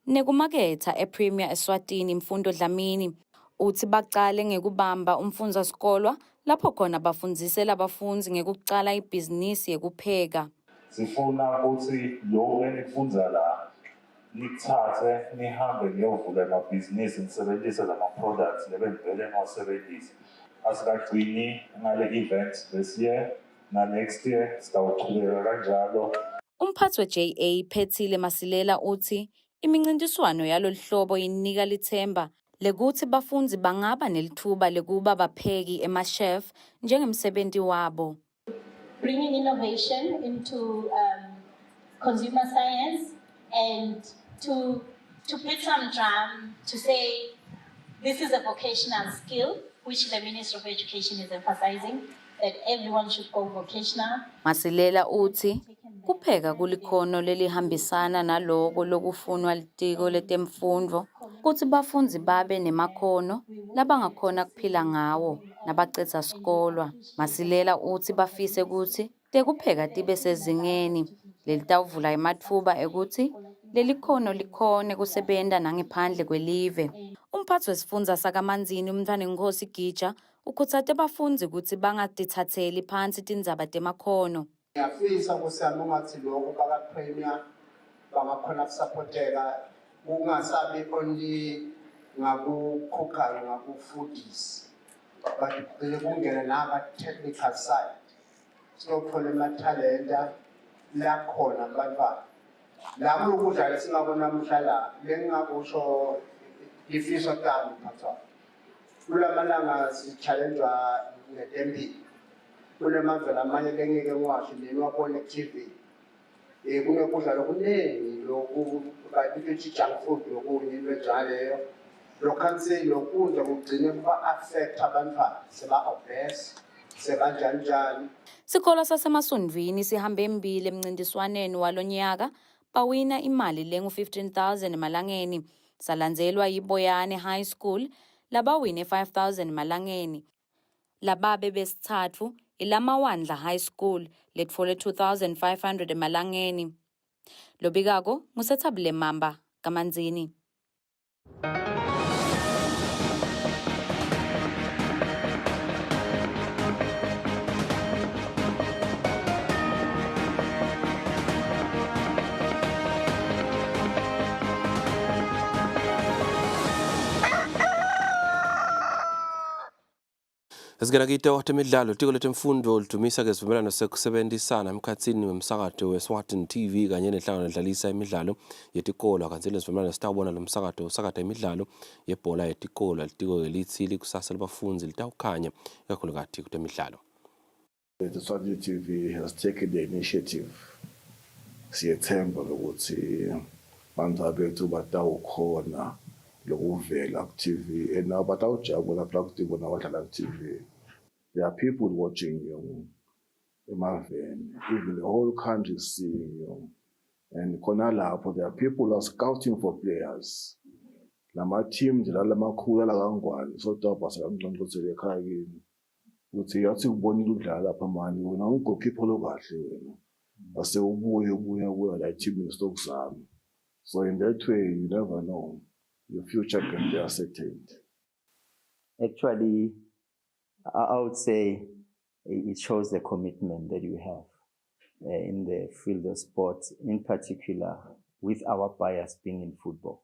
nekumaketha ePremier Eswatini Mfundo Dlamini uthi bacale ngekubamba umfundzasikolwa lapho khona bafundzisela abafunzi ngekucala ibhizinisi yekupheka. Sifuna ukuthi lokho enikufundza la nikuthathe nihambe niyovula amabhizinisi nisebenzise lama-products lebevele ngawasebenzisa. Asikagcini ngale event this year na next year sitawuchubeka kanjalo. Umphathi we-JA Phethile Masilela uthi imincintiswano yalolu hlobo inika lithemba lekuthi bafundzi bangaba nelithuba lekuba bapheki ema-chef njengemsebenzi wabo. Bringing innovation into consumer science and to put some drum to say this is a vocational skill which the Ministry of Education is emphasizing that everyone should go vocational. Masilela uthi kupheka kulikhono lelihambisana naloko lokufunwa litiko letemfundvo kuthi bafundzi babe nemakhono labangakhona kuphila ngawo nabacedza sikolwa. Masilela uthi bafise ukuthi tekupheka tibe sezingeni lelitawuvula ematfuba ekuthi leli khono likhone kusebenta nangephandle kwelive. Umphathi wesifundza sakaManzini umntfwana Nkosi Gija ukhutsate bafundzi kutsi bangatithatheli phansi tindzaba temakhono. Ngiyafisa kusiyama ungathi lokho baka-Premier bangakhona kusapoteka kungasabi only ngaku-cookery ngaku-foodies but kungene naka-technical side siyothola emathalenta lakhona bantwana la kulokudla lesingabona namuhla la bengingakusho ifiso tami phathwa kulamalanga si-challenjwa ngetempile kunemavela amanye bengeke ngiwasho neniwabone ku-TV kunekudla lokuningi lokhu bayithi junk food lokunye into enjaleyo lokhu angiseyi lokudla kugcine kuba-affect abantwana seba-obese sebanjani. Sikolo saseMasundvini sihambe mbili emncintiswaneni walonyaka bawina imali lengu-15,000 emalangeni, salandzelwa yiBoyane High School labawine 5,000 emalangeni. Lababe besithatfu ilamawandla High School letfole 2,500 emalangeni. Lobikako nguSethabile Mamba kaManzini. Esigena kita watemidlalo tiko letemfundo litumisa ke sivumelano sekusebenzisana emkhatsini wemsakato weSwatini TV kanye nenhlangano edlalisa imidlalo yetikolo kansele sivumelano sitawubona lo msakato usakata imidlalo yebhola yetikolo litiko elithili kusasa labafundzi litawukhanya ikakhulukazi kutemidlalo. The Swatini TV has taken the initiative. Siyethemba ukuthi bantu bethu batawukhona lokuvela ku TV and now batawujabula lapha kutibona badlala ku TV. There are people watching you, even the whole country is seeing you. And khona lapho there are people who are scouting for players. Lama team dlala makhulu la kangwane so dabasa kamnqonqosele ekhaya kini. Uthi yathi kubonile udlala lapha manje wena ungokhipho lokahle wena. Base ubuya la team isokuzama. So in that way you never know. Your future can be ascertained. Actually, I would say it shows the commitment that you have in the field of sports, in particular with our bias being in football.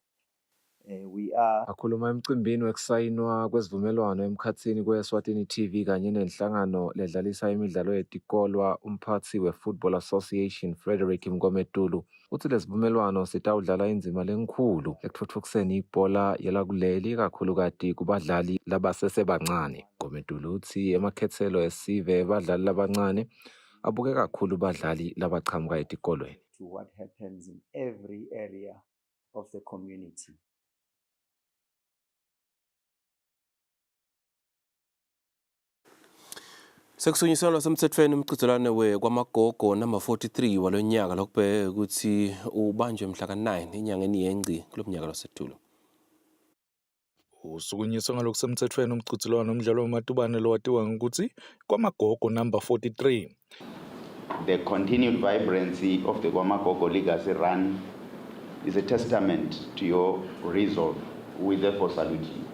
We are akhuluma emcimbini wekusayinwa kwesivumelwano emkhatsini kweSwatini TV kanye nenhlangano ledlalisa imidlalo yetikolwa umphathi weFootball Association Frederick Mgometulu uthi lesivumelwano sitawudlala indzima lenkhulu ekutfutfukiseni ibhola yelakuleli kakhulukazi kubadlali labasesebancane. Mgometulu uthi emakhethelo esive badlali labancane abuke kakhulu badlali labachamuka etikolweni. To what happens in every area of the community. Sekusunyiswa semthethweni umqhudelwano wekwamagogo number 43 walonyaka lokubheka ukuthi ubanjwe mhla ka9 enyangeni yengci kulomnyaka losethulo. Usukunyiswa ngalokusemthethweni umqhudelwano umdlalo wamatubane lo watiwa ngokuthi kwamagogo number 43. The continued vibrancy of the Kwamagogo Legacy Run is a testament to your resolve. We therefore salute you.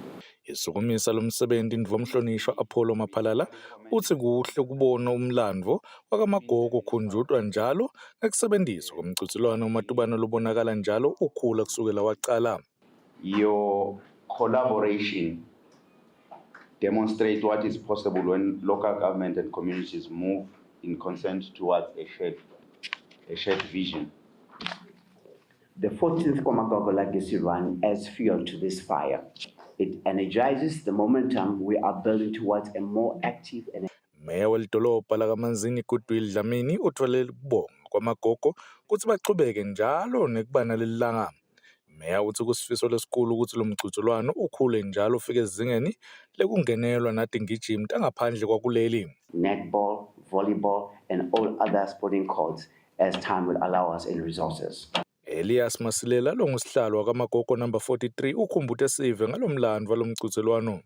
Isukumisa lomsebenzi ndivomhlonishwa Apollo Maphalala uthi kuhle kubona umlandvo wakamagogo khunjutwa njalo ngekusebenziswa komqhudelwano wamatubane lobonakala njalo ukhula kusukela waqala. Your collaboration demonstrates what is possible when local government and communities move in consent towards a shared vision. The 14th Kwamagogo Legacy Run adds fuel to this fire. It energizes the momentum we are building towards a more active and Meya welidolobha lakaManzini Goodwill Dlamini utholele kubonga kwamagogo ukuthi baqhubeke njalo nekubana lelilanga. Meya uthi kusifiso lesikhulu ukuthi lo mqhudelwano ukhule njalo ufike ezingeni lekungenelwa natingijimi tangaphandle kwakuleli. netball, volleyball, and all other sporting courts as time will allow us in resources. Elias Masilela longusihlalo wakamagogo number 43 ukhumbute sive ngalomlandvo walomqhudelwano.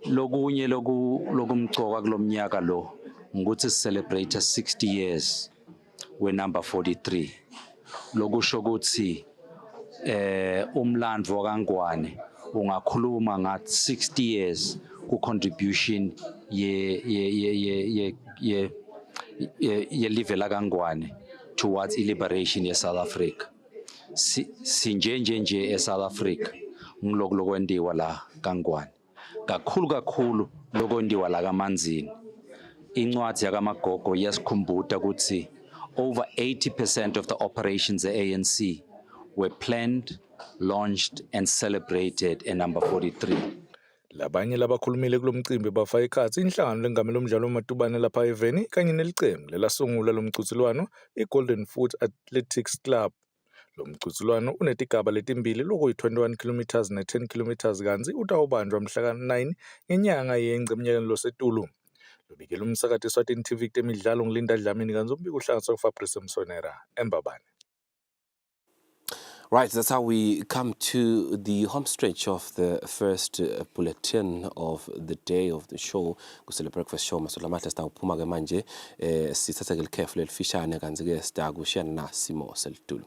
Lokunye lokumcoka kulomnyaka lo ukuthi celebrate 60 years we number 43. Lokusho ukuthi umlandvo kaNgwane ungakhuluma ngathi 60 years ku contribution ye live la kaNgwane towards liberation ye South Africa. Sinje e South Africa ngiloko lokwendiwa la kaNgwane. Kakhulu lokwendiwa la kaManzini. Incwadi yakamagogo yasikhumbuta ukuthi over 80% of the operations at ANC were planned, launched and celebrated in number 43. Labanye labakhulumile kulo mcimbi bafaka ikhathi inhlangano lengamela umdlalo wamatubane lapha eVeni kanye nelicembu lelasungula lo mqhudelwano iGolden Foot Athletics Club. Lo mqhudelwano unetigaba letimbili lokuyi-21 km ne-10 km kanzi utawubanjwa mhla ka-9 ngenyanga yeNgci eminyakeni losetulu. Lobikela umsakathi Eswatini TV kutemidlalo ngilinda Dlamini kanzi umbiko uhlanganiswa Fabrice Msonera eMbabane. Right, that's how we come to the home stretch of the first bulletin of the day of the show. Kusile breakfast show masola mahle sta uphuma ke manje sithatha ke likhefu lelifishane kanzi ke sta kushiyana na Simo Selitulu.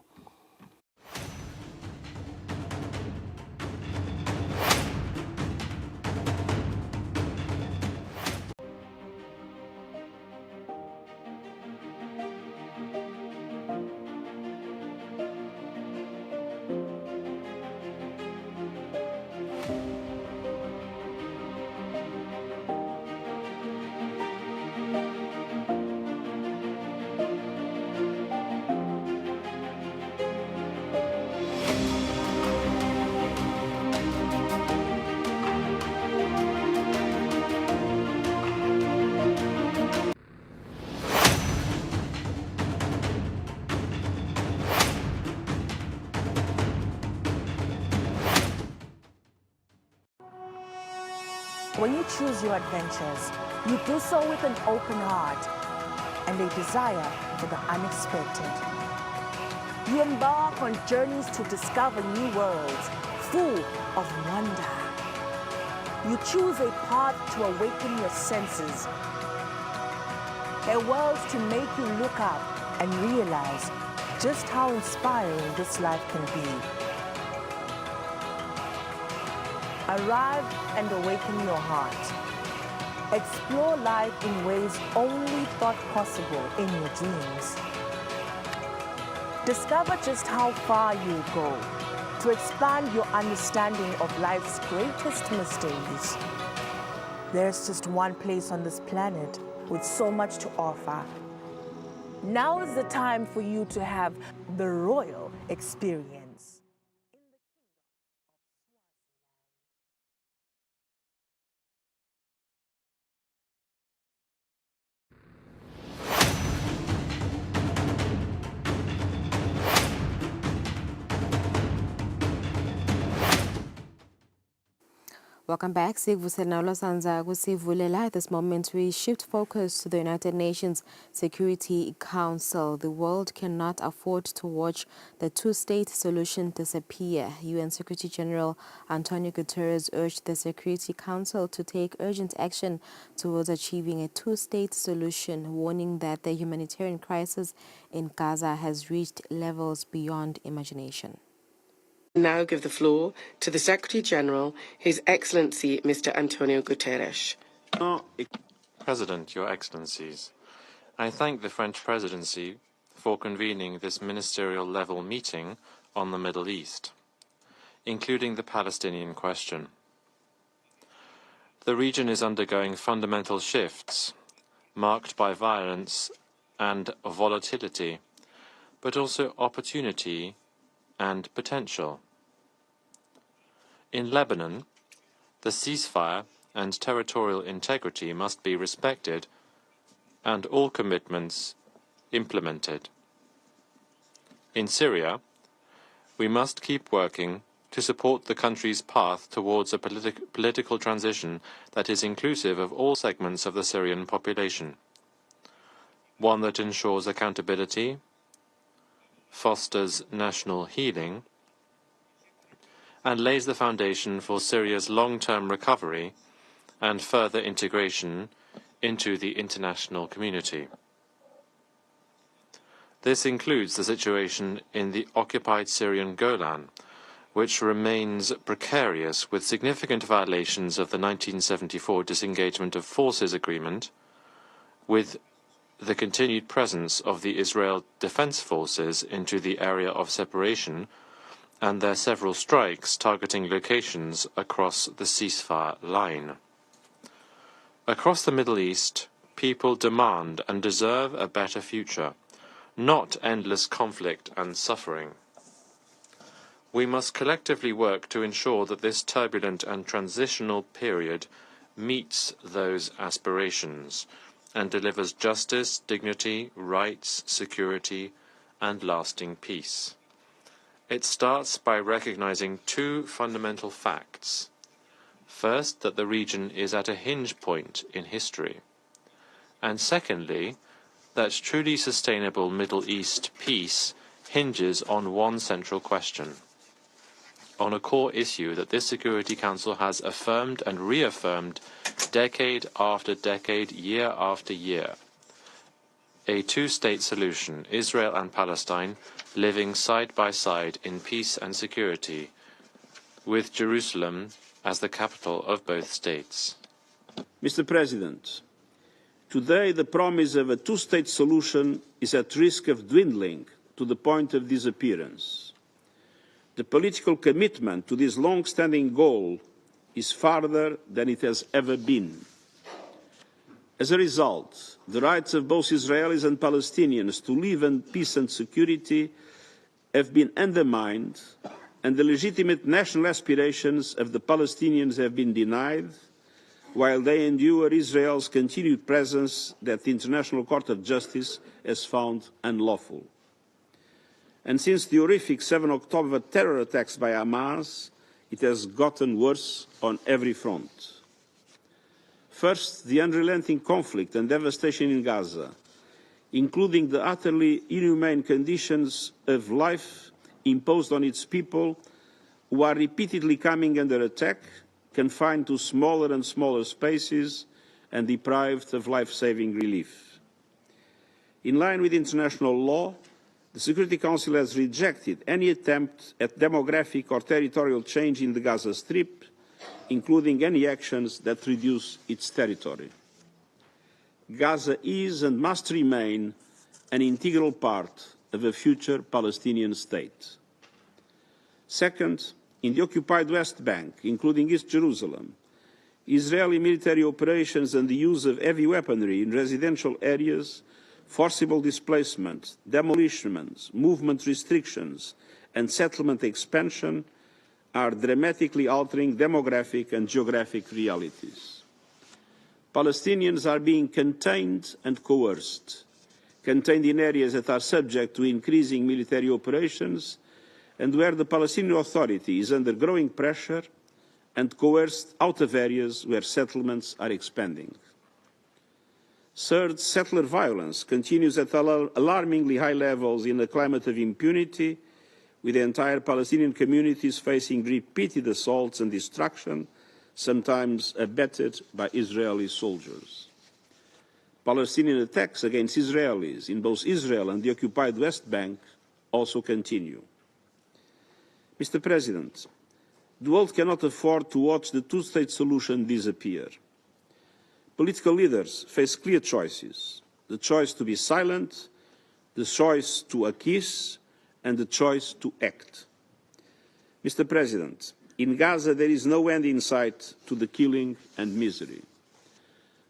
When you choose your adventures, you do so with an open heart and a desire for the unexpected. You embark on journeys to discover new worlds full of wonder. You choose a path to awaken your senses, a world to make you look up and realize just how inspiring this life can be. Arrive and awaken your heart. Explore life in ways only thought possible in your dreams. Discover just how far you go to expand your understanding of life's greatest mysteries. There's just one place on this planet with so much to offer. Now is the time for you to have the royal experience. Welcome back. At this moment, we shift focus to the United Nations Security Council. The world cannot afford to watch the two-state solution disappear. UN Secretary General Antonio Guterres urged the Security Council to take urgent action towards achieving a two-state solution, warning that the humanitarian crisis in Gaza has reached levels beyond imagination. Now give the floor to the Secretary General, His Excellency Mr. Antonio Guterres. President, Your Excellencies, I thank the French Presidency for convening this ministerial level meeting on the Middle East, including the Palestinian question. The region is undergoing fundamental shifts, marked by violence and volatility, but also opportunity and potential. In Lebanon, the ceasefire and territorial integrity must be respected and all commitments implemented. In Syria, we must keep working to support the country's path towards a political transition that is inclusive of all segments of the Syrian population, one that ensures accountability, fosters national healing, and lays the foundation for Syria's long-term recovery and further integration into the international community. This includes the situation in the occupied Syrian Golan, which remains precarious with significant violations of the 1974 Disengagement of Forces Agreement, with the continued presence of the Israel Defense Forces into the area of separation, and their several strikes targeting locations across the ceasefire line. Across the Middle East, people demand and deserve a better future, not endless conflict and suffering. We must collectively work to ensure that this turbulent and transitional period meets those aspirations and delivers justice, dignity, rights, security, and lasting peace. It starts by recognizing two fundamental facts. First, that the region is at a hinge point in history. And secondly, that truly sustainable Middle East peace hinges on one central question, on a core issue that this Security Council has affirmed and reaffirmed decade after decade, year after year. A two-state solution, Israel and Palestine, living side by side in peace and security, with Jerusalem as the capital of both states. Mr. President, today the promise of a two-state solution is at risk of dwindling to the point of disappearance. The political commitment to this long-standing goal is farther than it has ever been. As a result, the rights of both Israelis and Palestinians to live in peace and security have been undermined, and the legitimate national aspirations of the Palestinians have been denied, while they endure Israel's continued presence that the International Court of Justice has found unlawful. And since the horrific 7 October terror attacks by Hamas, it has gotten worse on every front. First, the unrelenting conflict and devastation in Gaza, including the utterly inhumane conditions of life imposed on its people, who are repeatedly coming under attack, confined to smaller and smaller spaces, and deprived of life-saving relief. In line with international law, the Security Council has rejected any attempt at demographic or territorial change in the Gaza Strip, including any actions that reduce its territory. Gaza is and must remain an integral part of a future Palestinian state. Second, in the occupied West Bank, including East Jerusalem, Israeli military operations and the use of heavy weaponry in residential areas, forcible displacement, demolitions, movement restrictions, and settlement expansion are dramatically altering demographic and geographic realities. Palestinians are being contained and coerced, contained in areas that are subject to increasing military operations and where the Palestinian Authority is under growing pressure, and coerced out of areas where settlements are expanding. Third, settler violence continues at alarmingly high levels in a climate of impunity, with the entire Palestinian communities facing repeated assaults and destruction, sometimes abetted by Israeli soldiers. Palestinian attacks against Israelis in both Israel and the occupied West Bank also continue. Mr. President, the world cannot afford to watch the two-state solution disappear. Political leaders face clear choices: the choice to be silent, the choice to acquiesce, and the choice to act. Mr. President, in Gaza there is no end in sight to the killing and misery.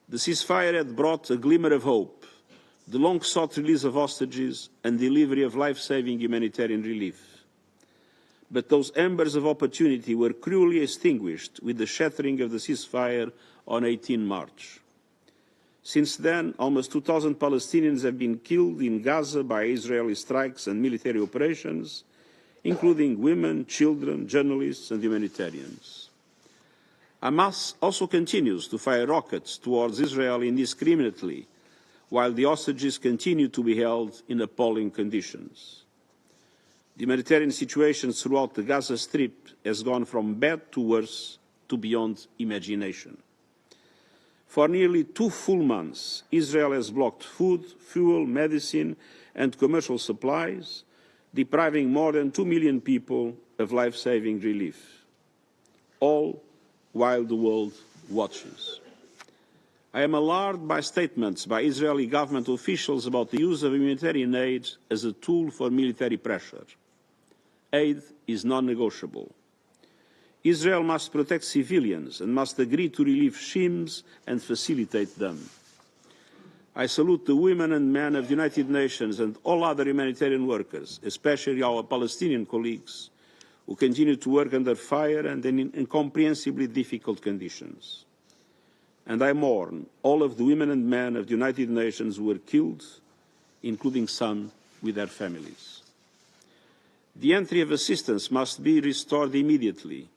The ceasefire had brought a glimmer of hope, the long-sought release of hostages and delivery of life-saving humanitarian relief. But those embers of opportunity were cruelly extinguished with the shattering of the ceasefire on 18 March. Since then, almost 2,000 Palestinians have been killed in Gaza by Israeli strikes and military operations, including women, children, journalists, and humanitarians. Hamas also continues to fire rockets towards Israel indiscriminately, while the hostages continue to be held in appalling conditions. The humanitarian situation throughout the Gaza Strip has gone from bad to worse to beyond imagination. For nearly 2 full months, Israel has blocked food, fuel, medicine, and commercial supplies, depriving more than 2 million people of life-saving relief, all while the world watches. I am alarmed by statements by Israeli government officials about the use of humanitarian aid as a tool for military pressure. Aid is non-negotiable. Israel must protect civilians and must agree to relieve schemes and facilitate them. I salute the women and men of the United Nations and all other humanitarian workers, especially our Palestinian colleagues, who continue to work under fire and in incomprehensibly difficult conditions. And I mourn all of the women and men of the United Nations who were killed, including some with their families. The entry of assistance must be restored immediately.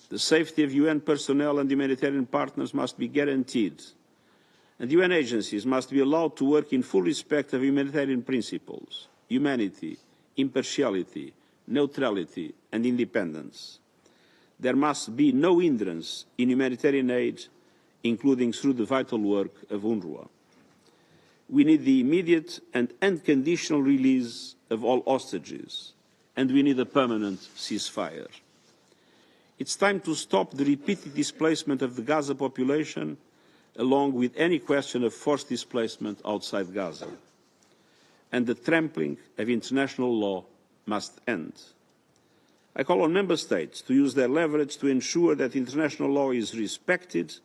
The safety of UN personnel and humanitarian partners must be guaranteed, and UN agencies must be allowed to work in full respect of humanitarian principles, humanity, impartiality, neutrality and independence. There must be no hindrance in humanitarian aid, including through the vital work of UNRWA. We need the immediate and unconditional release of all hostages, and we need a permanent ceasefire. It's time to stop the repeated displacement of the Gaza population, along with any question of forced displacement outside Gaza. And the trampling of international law must end. I call on Member States to use their leverage to ensure that international law is respected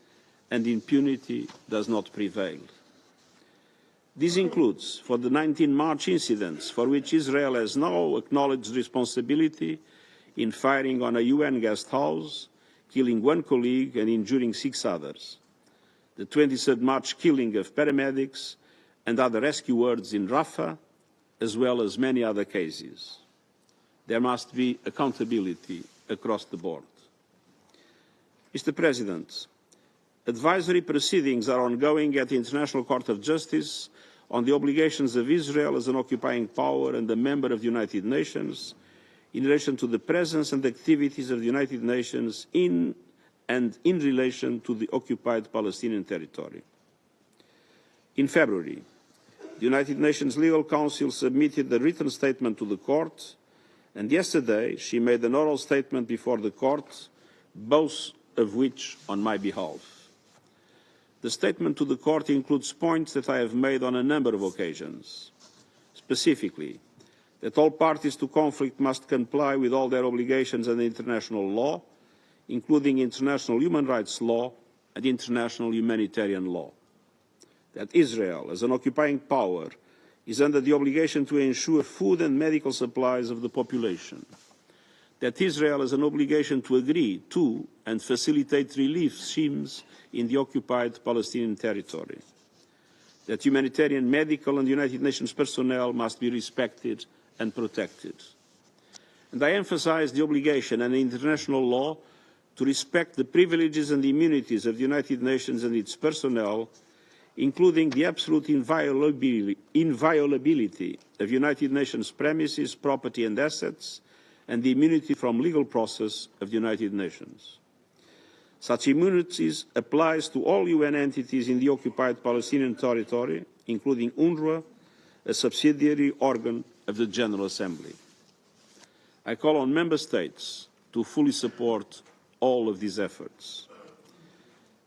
and impunity does not prevail. This includes, for the 19 March incidents for which Israel has now acknowledged responsibility in firing on a UN guest house, killing 1 colleague and injuring 6 others, the 23rd March killing of paramedics and other rescue workers in Rafah, as well as many other cases. There must be accountability across the board. Mr. President, advisory proceedings are ongoing at the International Court of Justice on the obligations of Israel as an occupying power and a member of the United Nations in relation to the presence and activities of the United Nations in and in relation to the occupied Palestinian territory. In February, the United Nations Legal Council submitted a written statement to the Court, and yesterday she made an oral statement before the Court, both of which on my behalf. The statement to the Court includes points that I have made on a number of occasions, specifically that all parties to conflict must comply with all their obligations under international law, including international human rights law and international humanitarian law. That Israel, as an occupying power, is under the obligation to ensure food and medical supplies of the population. That Israel has an obligation to agree to and facilitate relief schemes in the occupied Palestinian territory. That humanitarian, medical and United Nations personnel must be respected and protected. And I emphasise the obligation under international law to respect the privileges and immunities of the United Nations and its personnel, including the absolute inviolability of United Nations premises, property and assets, and the immunity from legal process of the United Nations. Such immunities applies to all UN entities in the occupied Palestinian territory, including UNRWA, a subsidiary organ of the General Assembly. I call on Member States to fully support all of these efforts.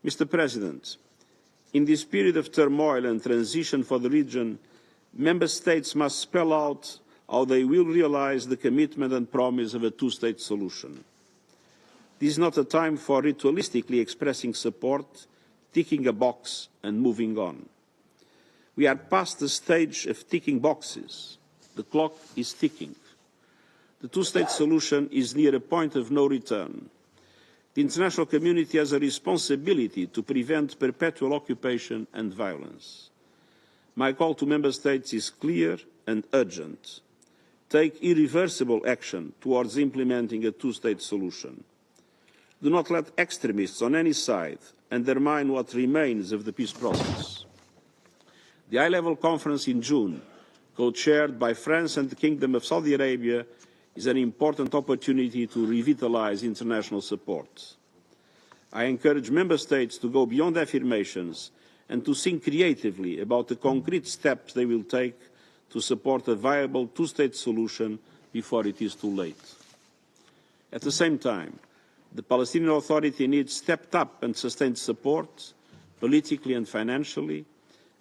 Mr. President, in this period of turmoil and transition for the region, Member States must spell out how they will realise the commitment and promise of a two-state solution. This is not a time for ritualistically expressing support, ticking a box and moving on. We are past the stage of ticking boxes. The clock is ticking. The two-state solution is near a point of no return. The international community has a responsibility to prevent perpetual occupation and violence. My call to Member States is clear and urgent. Take irreversible action towards implementing a two-state solution. Do not let extremists on any side undermine what remains of the peace process. The high-level conference in June, co-chaired by France and the Kingdom of Saudi Arabia, is an important opportunity to revitalise international support. I encourage Member States to go beyond affirmations and to think creatively about the concrete steps they will take to support a viable two-state solution before it is too late. At the same time, the Palestinian Authority needs stepped up and sustained support, politically and financially,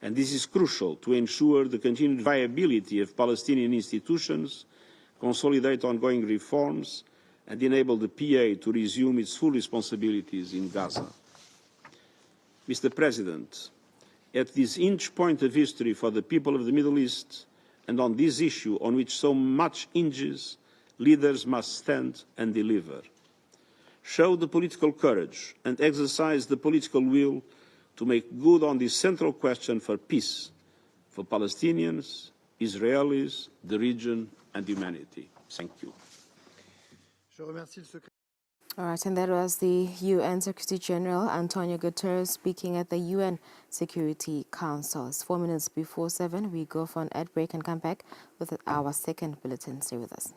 and this is crucial to ensure the continued viability of Palestinian institutions, consolidate ongoing reforms, and enable the PA to resume its full responsibilities in Gaza. Mr. President, at this hinge point of history for the people of the Middle East, and on this issue on which so much hinges, leaders must stand and deliver. Show the political courage and exercise the political will to make good on this central question for peace, for Palestinians, Israelis, the region, and humanity. Thank you. All right, and that was the UN Secretary General Antonio Guterres speaking at the UN Security Council. It's 4 minutes before 7. We go for an ad break and come back with our second bulletin. Stay with us.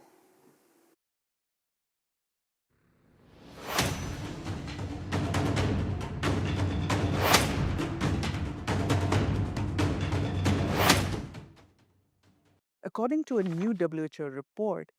According to a new WHO report,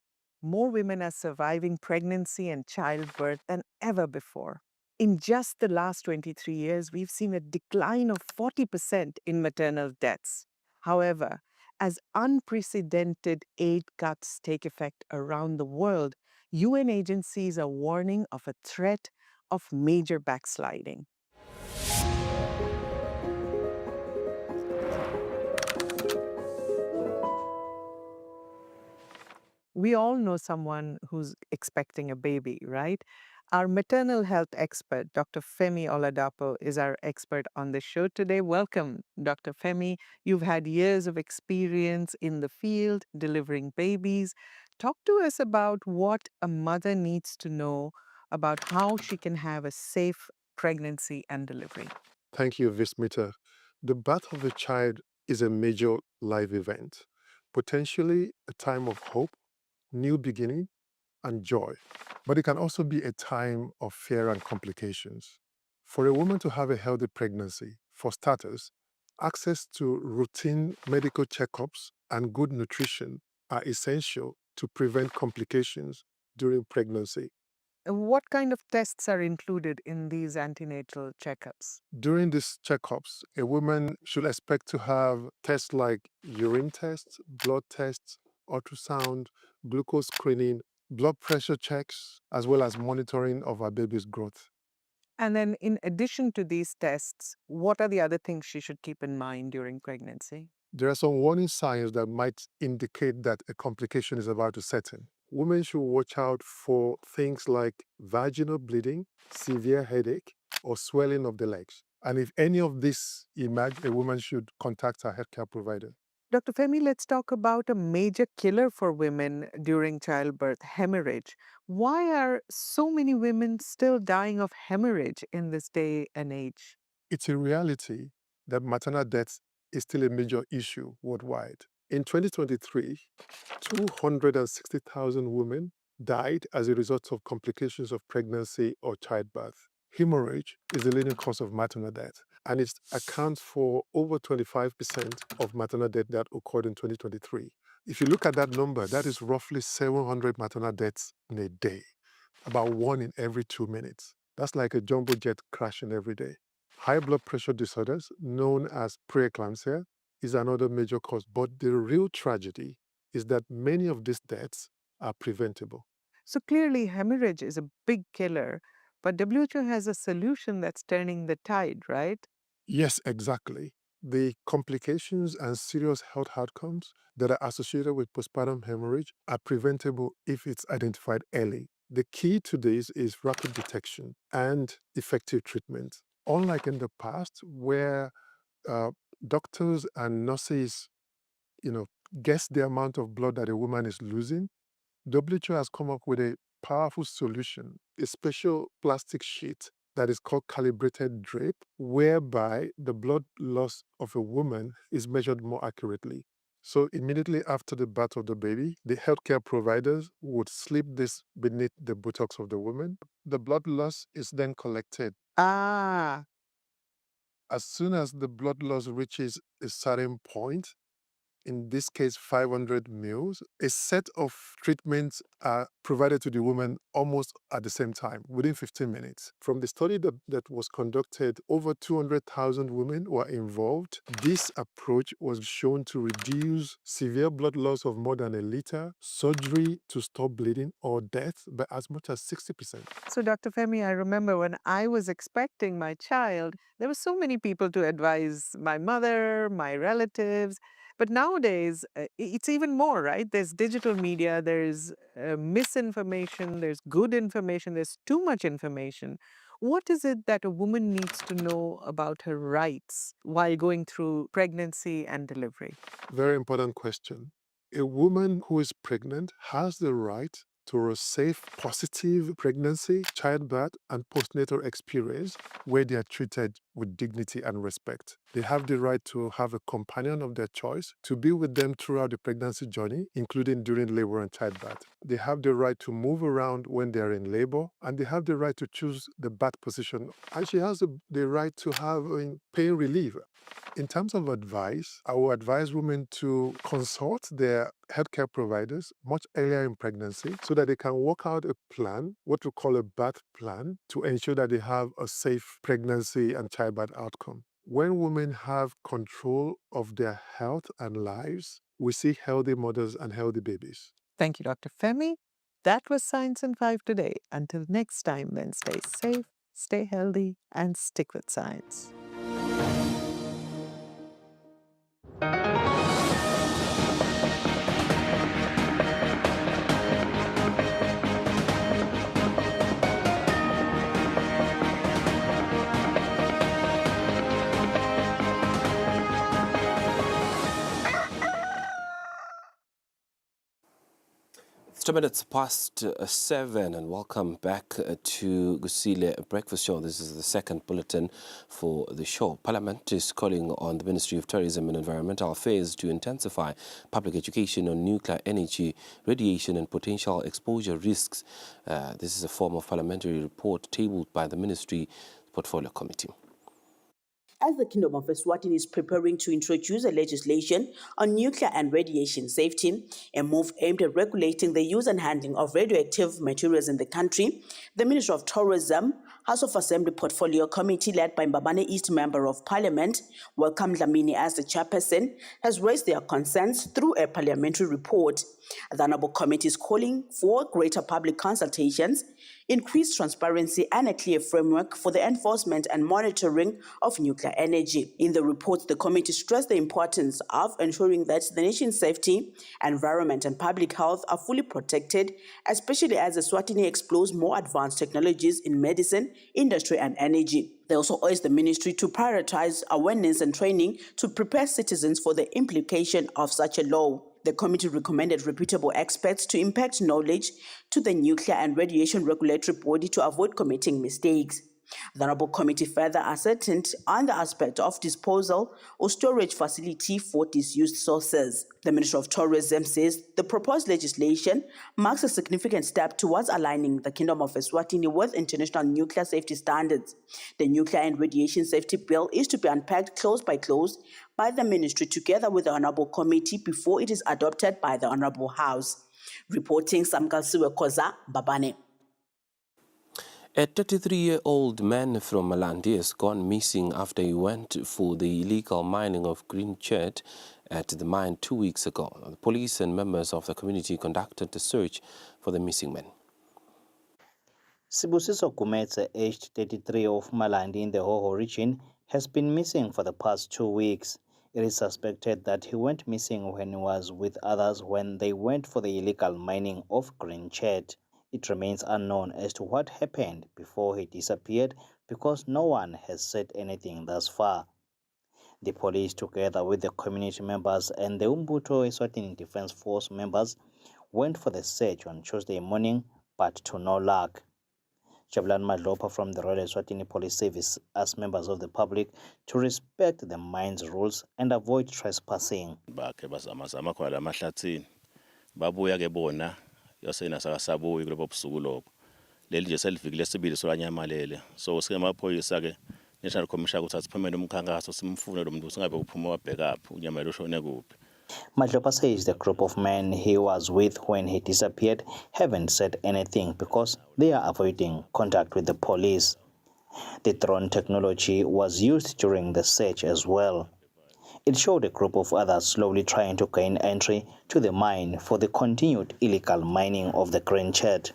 more women are surviving pregnancy and childbirth than ever before. In just the last 23 years, we've seen a decline of 40% in maternal deaths. However, as unprecedented aid cuts take effect around the world, UN agencies are warning of a threat of major backsliding. We all know someone who's expecting a baby, right? Our maternal health expert, Dr. Femi Oladapo, is our expert on the show today. Welcome, Dr. Femi. You've had years of experience in the field delivering babies. Talk to us about what a mother needs to know about how she can have a safe pregnancy and delivery. Thank you, Vismita. The birth of a child is a major life event, potentially a time of hope, new beginning, and joy. But it can also be a time of fear and complications. For a woman to have a healthy pregnancy, for starters, access to routine medical checkups and good nutrition are essential to prevent complications during pregnancy. What kind of tests are included in these antenatal checkups? During these checkups, a woman should expect to have tests like urine tests, blood tests, ultrasound, glucose screening, blood pressure checks, as well as monitoring of her baby's growth. And then, in addition to these tests, what are the other things she should keep in mind during pregnancy? There are some warning signs that might indicate that a complication is about to set in. Women should watch out for things like vaginal bleeding, severe headache, or swelling of the legs. And if any of this emerge, a woman should contact her healthcare provider. Dr. Femi, let's talk about a major killer for women during childbirth, hemorrhage. Why are so many women still dying of hemorrhage in this day and age? It's a reality that maternal death is still a major issue worldwide. In 2023, 260,000 women died as a result of complications of pregnancy or childbirth. Hemorrhage is the leading cause of maternal death, and it accounts for over 25% of maternal death that occurred in 2023. If you look at that number, that is roughly 700 maternal deaths in a day, about 1 in every 2 minutes. That's like a jumbo jet crashing every day. High blood pressure disorders, known as preeclampsia, is another major cause. But the real tragedy is that many of these deaths are preventable. So clearly, hemorrhage is a big killer, but WHO has a solution that's turning the tide, right? Yes, exactly. The complications and serious health outcomes that are associated with postpartum hemorrhage are preventable if it's identified early. The key to this is rapid detection and effective treatment. Unlike in the past, where doctors and nurses, guess the amount of blood that a woman is losing, WHO has come up with a powerful solution, a special plastic sheet that is called calibrated drape, whereby the blood loss of a woman is measured more accurately. So immediately after the birth of the baby, the healthcare providers would slip this beneath the buttocks of the woman. The blood loss is then collected. As soon as the blood loss reaches a certain point, in this case 500 mils, a set of treatments are provided to the woman almost at the same time, within 15 minutes. From the study that was conducted, over 200,000 women were involved. This approach was shown to reduce severe blood loss of more than a liter, surgery to stop bleeding, or death by as much as 60%. So, Dr. Femi, I remember when I was expecting my child, there were so many people to advise my mother, my relatives. But nowadays, it's even more, right? There's digital media, there's misinformation, there's good information, there's too much information. What is it that a woman needs to know about her rights while going through pregnancy and delivery? Very important question. A woman who is pregnant has the right to a safe, positive pregnancy, childbirth, and postnatal experience where they are treated with dignity and respect. They have the right to have a companion of their choice to be with them throughout the pregnancy journey, including during labor and childbirth. They have the right to move around when they are in labor, and they have the right to choose the birth position. And she has the right to have pain relief. In terms of advice, I will advise women to consult their healthcare providers much earlier in pregnancy so that they can work out a plan, what we call a birth plan, to ensure that they have a safe pregnancy and childbirth outcome. When women have control of their health and lives, we see healthy mothers and healthy babies. Thank you, Dr. Femi. That was Science in 5 today. Until next time, then stay safe, stay healthy, and stick with science. It's 2 minutes past 7, and welcome back to Kusile Breakfast Show. This is the second bulletin for the show. Parliament is calling on the Ministry of Tourism and Environmental Affairs to intensify public education on nuclear energy, radiation and potential exposure risks. This is a form of parliamentary report tabled by the Ministry Portfolio Committee. As the Kingdom of Eswatini is preparing to introduce a legislation on nuclear and radiation safety, a move aimed at regulating the use and handling of radioactive materials in the country, the Ministry of Tourism, House of Assembly Portfolio Committee led by Mbabane East Member of Parliament, Welcome Dlamini as the chairperson, has raised their concerns through a parliamentary report. The Honorable Committee is calling for greater public consultations, increased transparency and a clear framework for the enforcement and monitoring of nuclear energy. In the report, the committee stressed the importance of ensuring that the nation's safety, environment and public health are fully protected, especially as Eswatini explores more advanced technologies in medicine, industry and energy. They also urged the ministry to prioritize awareness and training to prepare citizens for the implication of such a law. The committee recommended reputable experts to impart knowledge to the nuclear and radiation regulatory body to avoid committing mistakes. The Honorable Committee further ascertained on the aspect of disposal or storage facility for disused sources. The Ministry of Tourism says the proposed legislation marks a significant step towards aligning the Kingdom of Eswatini with international nuclear safety standards. The Nuclear and Radiation Safety Bill is to be unpacked clause by clause by the Ministry together with the Honorable Committee before it is adopted by the Honorable House. Reporting Samkalsiwe Koza, Babane. A 33-year-old man from Malandi has gone missing after he went for the illegal mining of green chat at the mine 2 weeks ago. The police and members of the community conducted a search for the missing man. Sibusiso Gumetse, aged 33 of Malandi in the Hoho region, has been missing for the past 2 weeks. It is suspected that he went missing when he was with others when they went for the illegal mining of green chat. It remains unknown as to what happened before he disappeared because no one has said anything thus far. The police, together with the community members and the Umbuto Eswatini Defense Force members, went for the search on Tuesday morning, but to no luck. Jabulani Madlopa from the Royal Eswatini Police Service asked members of the public to respect the mine's rules and avoid trespassing. Bakhe bazama khona amahlathini babuya ke bona yasena sakasabuyi kulobo busuku lobo leli nje seliviki lesibili solanyamalele so singemaphoyisa ke National Commission ukuthi asiphumele umkhankaso simfune lo muntu singabe uphuma wabheka up unyamela ushone kuphi. Madlopa says the group of men he was with when he disappeared haven't said anything because they are avoiding contact with the police. The drone technology was used during the search as well. It showed a group of others slowly trying to gain entry to the mine for the continued illegal mining of the green chat.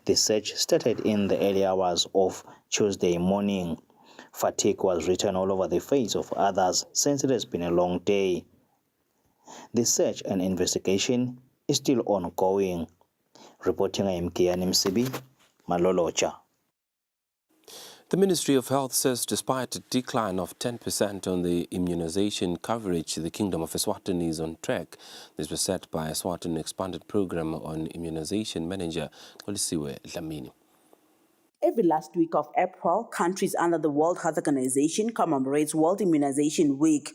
The search started in the early hours of Tuesday morning. Fatigue was written all over the face of others since it has been a long day. The search and investigation is still ongoing. Reporting Mkiani Msibi, Malolocha. The Ministry of Health says despite a decline of 10% on the immunization coverage, the Kingdom of Eswatini is on track. This was set by Eswatini Expanded Program on Immunization Manager Kusile Dlamini. Every last week of April, countries under the World Health Organization commemorates World Immunization Week.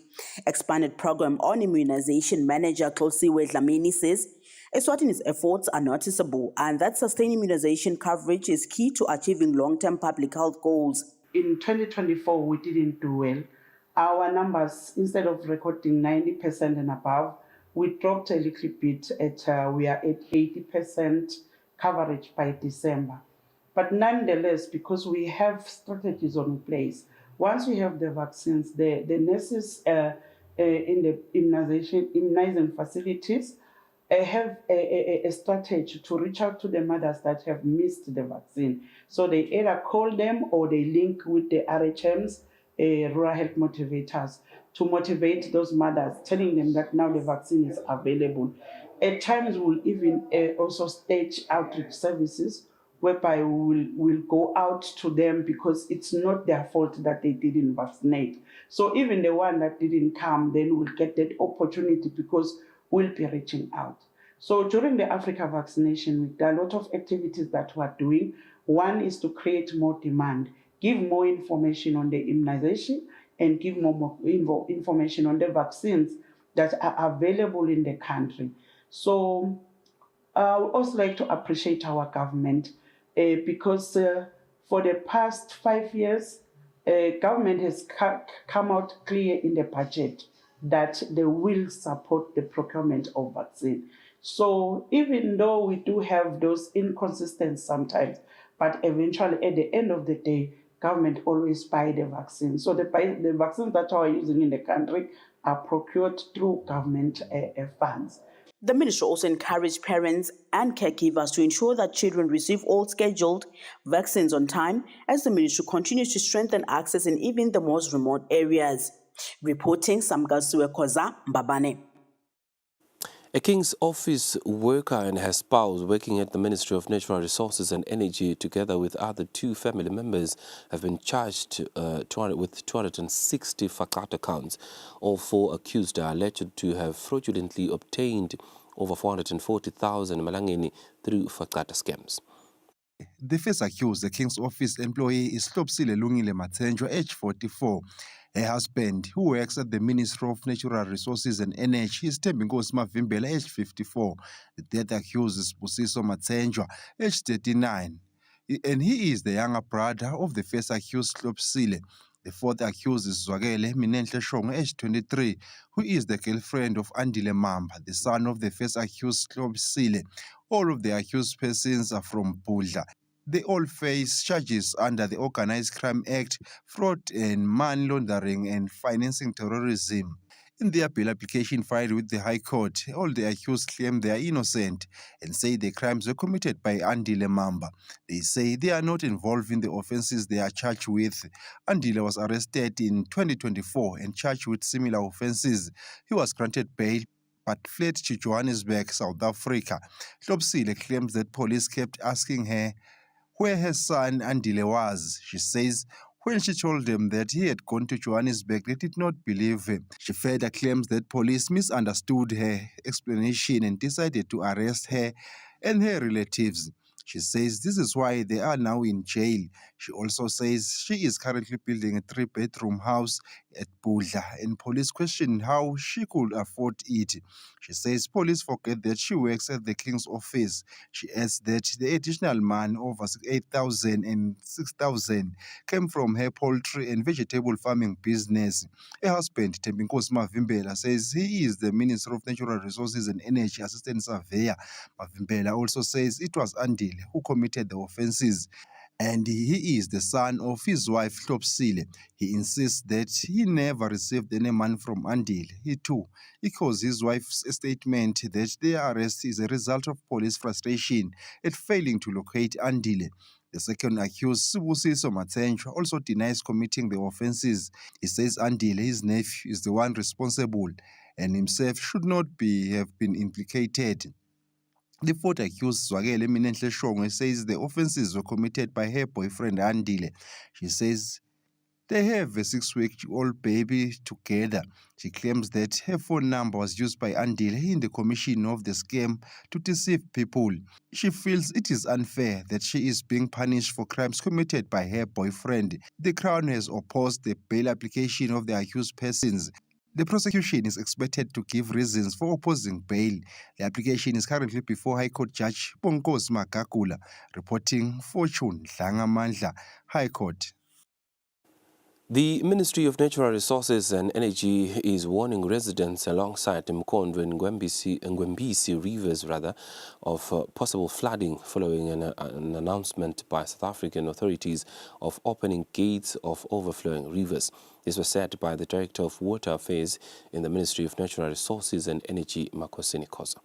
Expanded Program on Immunization Manager Kusile Dlamini says Eswatini's efforts are noticeable and that sustained immunization coverage is key to achieving long-term public health goals. In 2024, we didn't do well. Our numbers, instead of recording 90% and above, we dropped a little bit. We are at 80% coverage by December. But nonetheless, because we have strategies in place, once we have the vaccines, the nurses in the immunizing facilities have a strategy to reach out to the mothers that have missed the vaccine. So they either call them or they link with the RHMs, rural health motivators, to motivate those mothers, telling them that now the vaccine is available. At times, we'll even also stage outreach services whereby we'll go out to them because it's not their fault that they didn't vaccinate. So even the one that didn't come, then will get that opportunity because we'll be reaching out. So during the Africa Vaccination Week, there are a lot of activities that we're doing. One is to create more demand, give more information on the immunization, and give more information on the vaccines that are available in the country. So I would also like to appreciate our government because for the past 5 years, government has come out clear in the budget that they will support the procurement of vaccine. So even though we do have those inconsistencies sometimes, but eventually at the end of the day, government always buy the vaccine. So the vaccines that are using in the country are procured through government funds. The ministry also encouraged parents and caregivers to ensure that children receive all scheduled vaccines on time as the ministry continues to strengthen access in even the most remote areas. Reporting Samgasuwe Koza, Mbabane. A King's Office worker and her spouse working at the Ministry of Natural Resources and Energy together with other 2 family members have been charged with 260 fakata counts. All 4 accused are alleged to have fraudulently obtained over 440,000 malangeni through fakata scams. The first accused, the King's Office employee, is Kusile Maternal, age 44. Her husband, who works at the Ministry of Natural Resources and Energy, is Tembinkosi Mavimbela, age 54. The third accused is Busiso Matsenjwa, age 39. And he is the younger brother of the first accused, Kusile. The fourth accused is Zwakele Minenhle Shong, age 23, who is the girlfriend of Andile Mamba, the son of the first accused, Kusile. All of the accused persons are from Budla. They all face charges under the Organized Crime Act, fraud and money laundering and financing terrorism. In their bail application filed with the High Court, all the accused claim they are innocent and say the crimes were committed by Andile Mamba. They say they are not involved in the offences they are charged with. Andile was arrested in 2024 and charged with similar offences. He was granted bail but fled to Johannesburg, South Africa. Kusile claims that police kept asking her where her son Andile was. She says when she told them that he had gone to Johannesburg, they did not believe her. She further claims that police misunderstood her explanation and decided to arrest her and her relatives. She says this is why they are now in jail. She also says she is currently building a 3-bedroom house at Budla, and police question how she could afford it. She says police forget that she works at the King's office. She adds that the additional money over 8,000 and 6,000 came from her poultry and vegetable farming business. Her husband, Tembinkosi Mavimbela, says he is the Minister of Natural Resources and Energy Assistant Surveyor. Mavimbela also says it was Andile who committed the offences, and he is the son of his wife Kusile. He insists that he never received any money from Andile. He too echoes his wife's statement that their arrest is a result of police frustration at failing to locate Andile. The second accused, Sibusiso Matsenjwa, also denies committing the offences. He says Andile, his nephew, is the one responsible and himself should not have been implicated. The fourth accused, Zwakele Eminenhle Shongwe, says the offences were committed by her boyfriend Andile. She says they have a 6-week-old baby together. She claims that her phone number was used by Andile in the commission of the scam to deceive people. She feels it is unfair that she is being punished for crimes committed by her boyfriend. The Crown has opposed the bail application of the accused persons. The prosecution is expected to give reasons for opposing bail. The application is currently before High Court Judge Bonkosi Magagula, reporting Fortune Dlangamandla, High Court. The Ministry of Natural Resources and Energy is warning residents alongside Mkondo and Ngwembisi rivers of possible flooding following an announcement by South African authorities of opening gates of overflowing rivers. This was said by the Director of Water Affairs in the Ministry of Natural Resources and Energy, Makosini Khoza.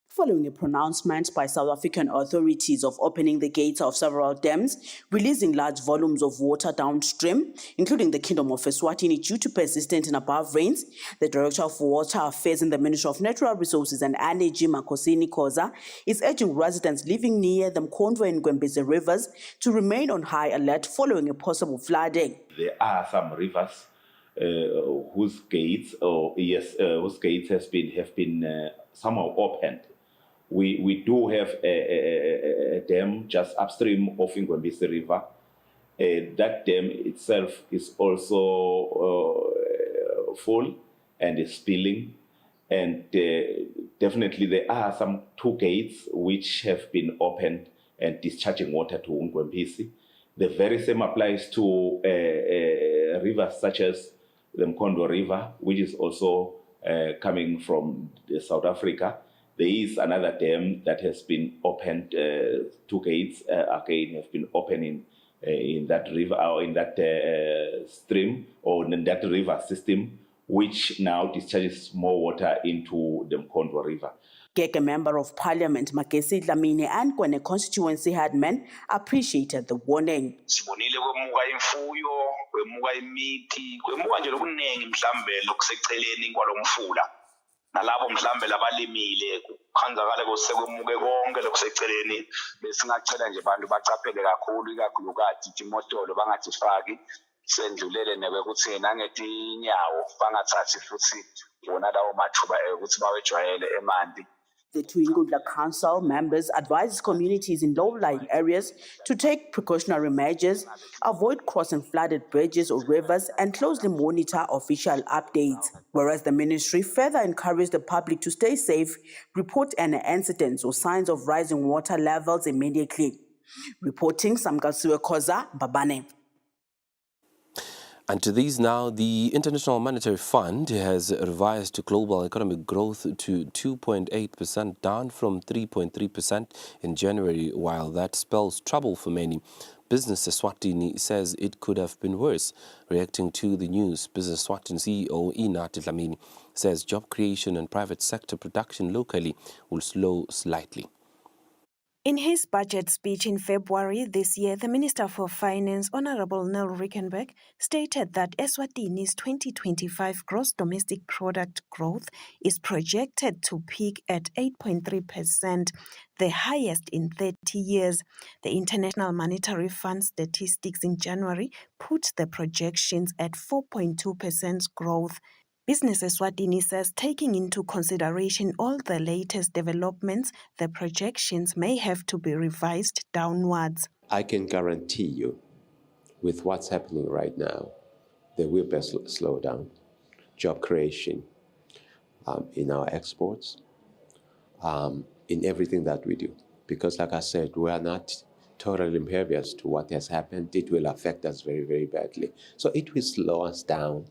Following a pronouncement by South African authorities of opening the gates of several dams, releasing large volumes of water downstream, including the Kingdom of Eswatini due to persistent and above rains, the Director of Water Affairs in the Ministry of Natural Resources and Energy, Makosini Khoza, is urging residents living near the Mkondo and Ngwembezi rivers to remain on high alert following a possible flooding. There are some rivers whose gates have been somehow opened. We do have a dam just upstream of Ngwembezi River. That dam itself is also full and is spilling. And definitely there are some 2 gates which have been opened and discharging water to Ngwembezi. The very same applies to rivers such as the Mkondo River, which is also coming from South Africa. There is another dam that has been opened. 2 gates again have been opened in that river or in that stream or in that river system, which now discharges more water into the Mkondo River. Gege Member of Parliament Magesi Dlamini and Kwene constituency headman appreciated the warning. Sibonile kwemuka imfuyo, kwemuka imithi, kwemuka nje lokuningi mhlambe lokuseceleni kwalomfula. Nalabo mhlambe labalimile kukhanzakala kosekwemuke konke lokuseceleni besingacela nje abantu bacaphele kakhulu ikakhulukazi imotolo bangathifaki sendlulele nekuthi nangethi inyawo bangathathi futhi wona lawo mathuba ukuthi bawejwayele emanti. The Tuingudla Council members advise communities in low-lying areas to take precautionary measures, avoid crossing flooded bridges or rivers, and closely monitor official updates. Whereas the ministry further encouraged the public to stay safe, report any incidents or signs of rising water levels immediately. Reporting Samkasiwe Khoza, Babane. And to these now, the International Monetary Fund has revised global economic growth to 2.8%, down from 3.3% in January, while that spells trouble for many. Business Eswatini says it could have been worse. Reacting to the news, Business Eswatini CEO Inati Dlamini says job creation and private sector production locally will slow slightly. In his budget speech in February this year, the Minister for Finance, Honorable Nell Rickenberg, stated that Eswatini's 2025 gross domestic product growth is projected to peak at 8.3%, the highest in 30 years. The International Monetary Fund statistics in January put the projections at 4.2% growth. Business Eswatini says taking into consideration all the latest developments, the projections may have to be revised downwards. I can guarantee you, with what's happening right now, there will be a slowdown, job creation in our exports, in everything that we do. Because like I said, we are not totally impervious to what has happened. It will affect us very, very badly. So it will slow us down.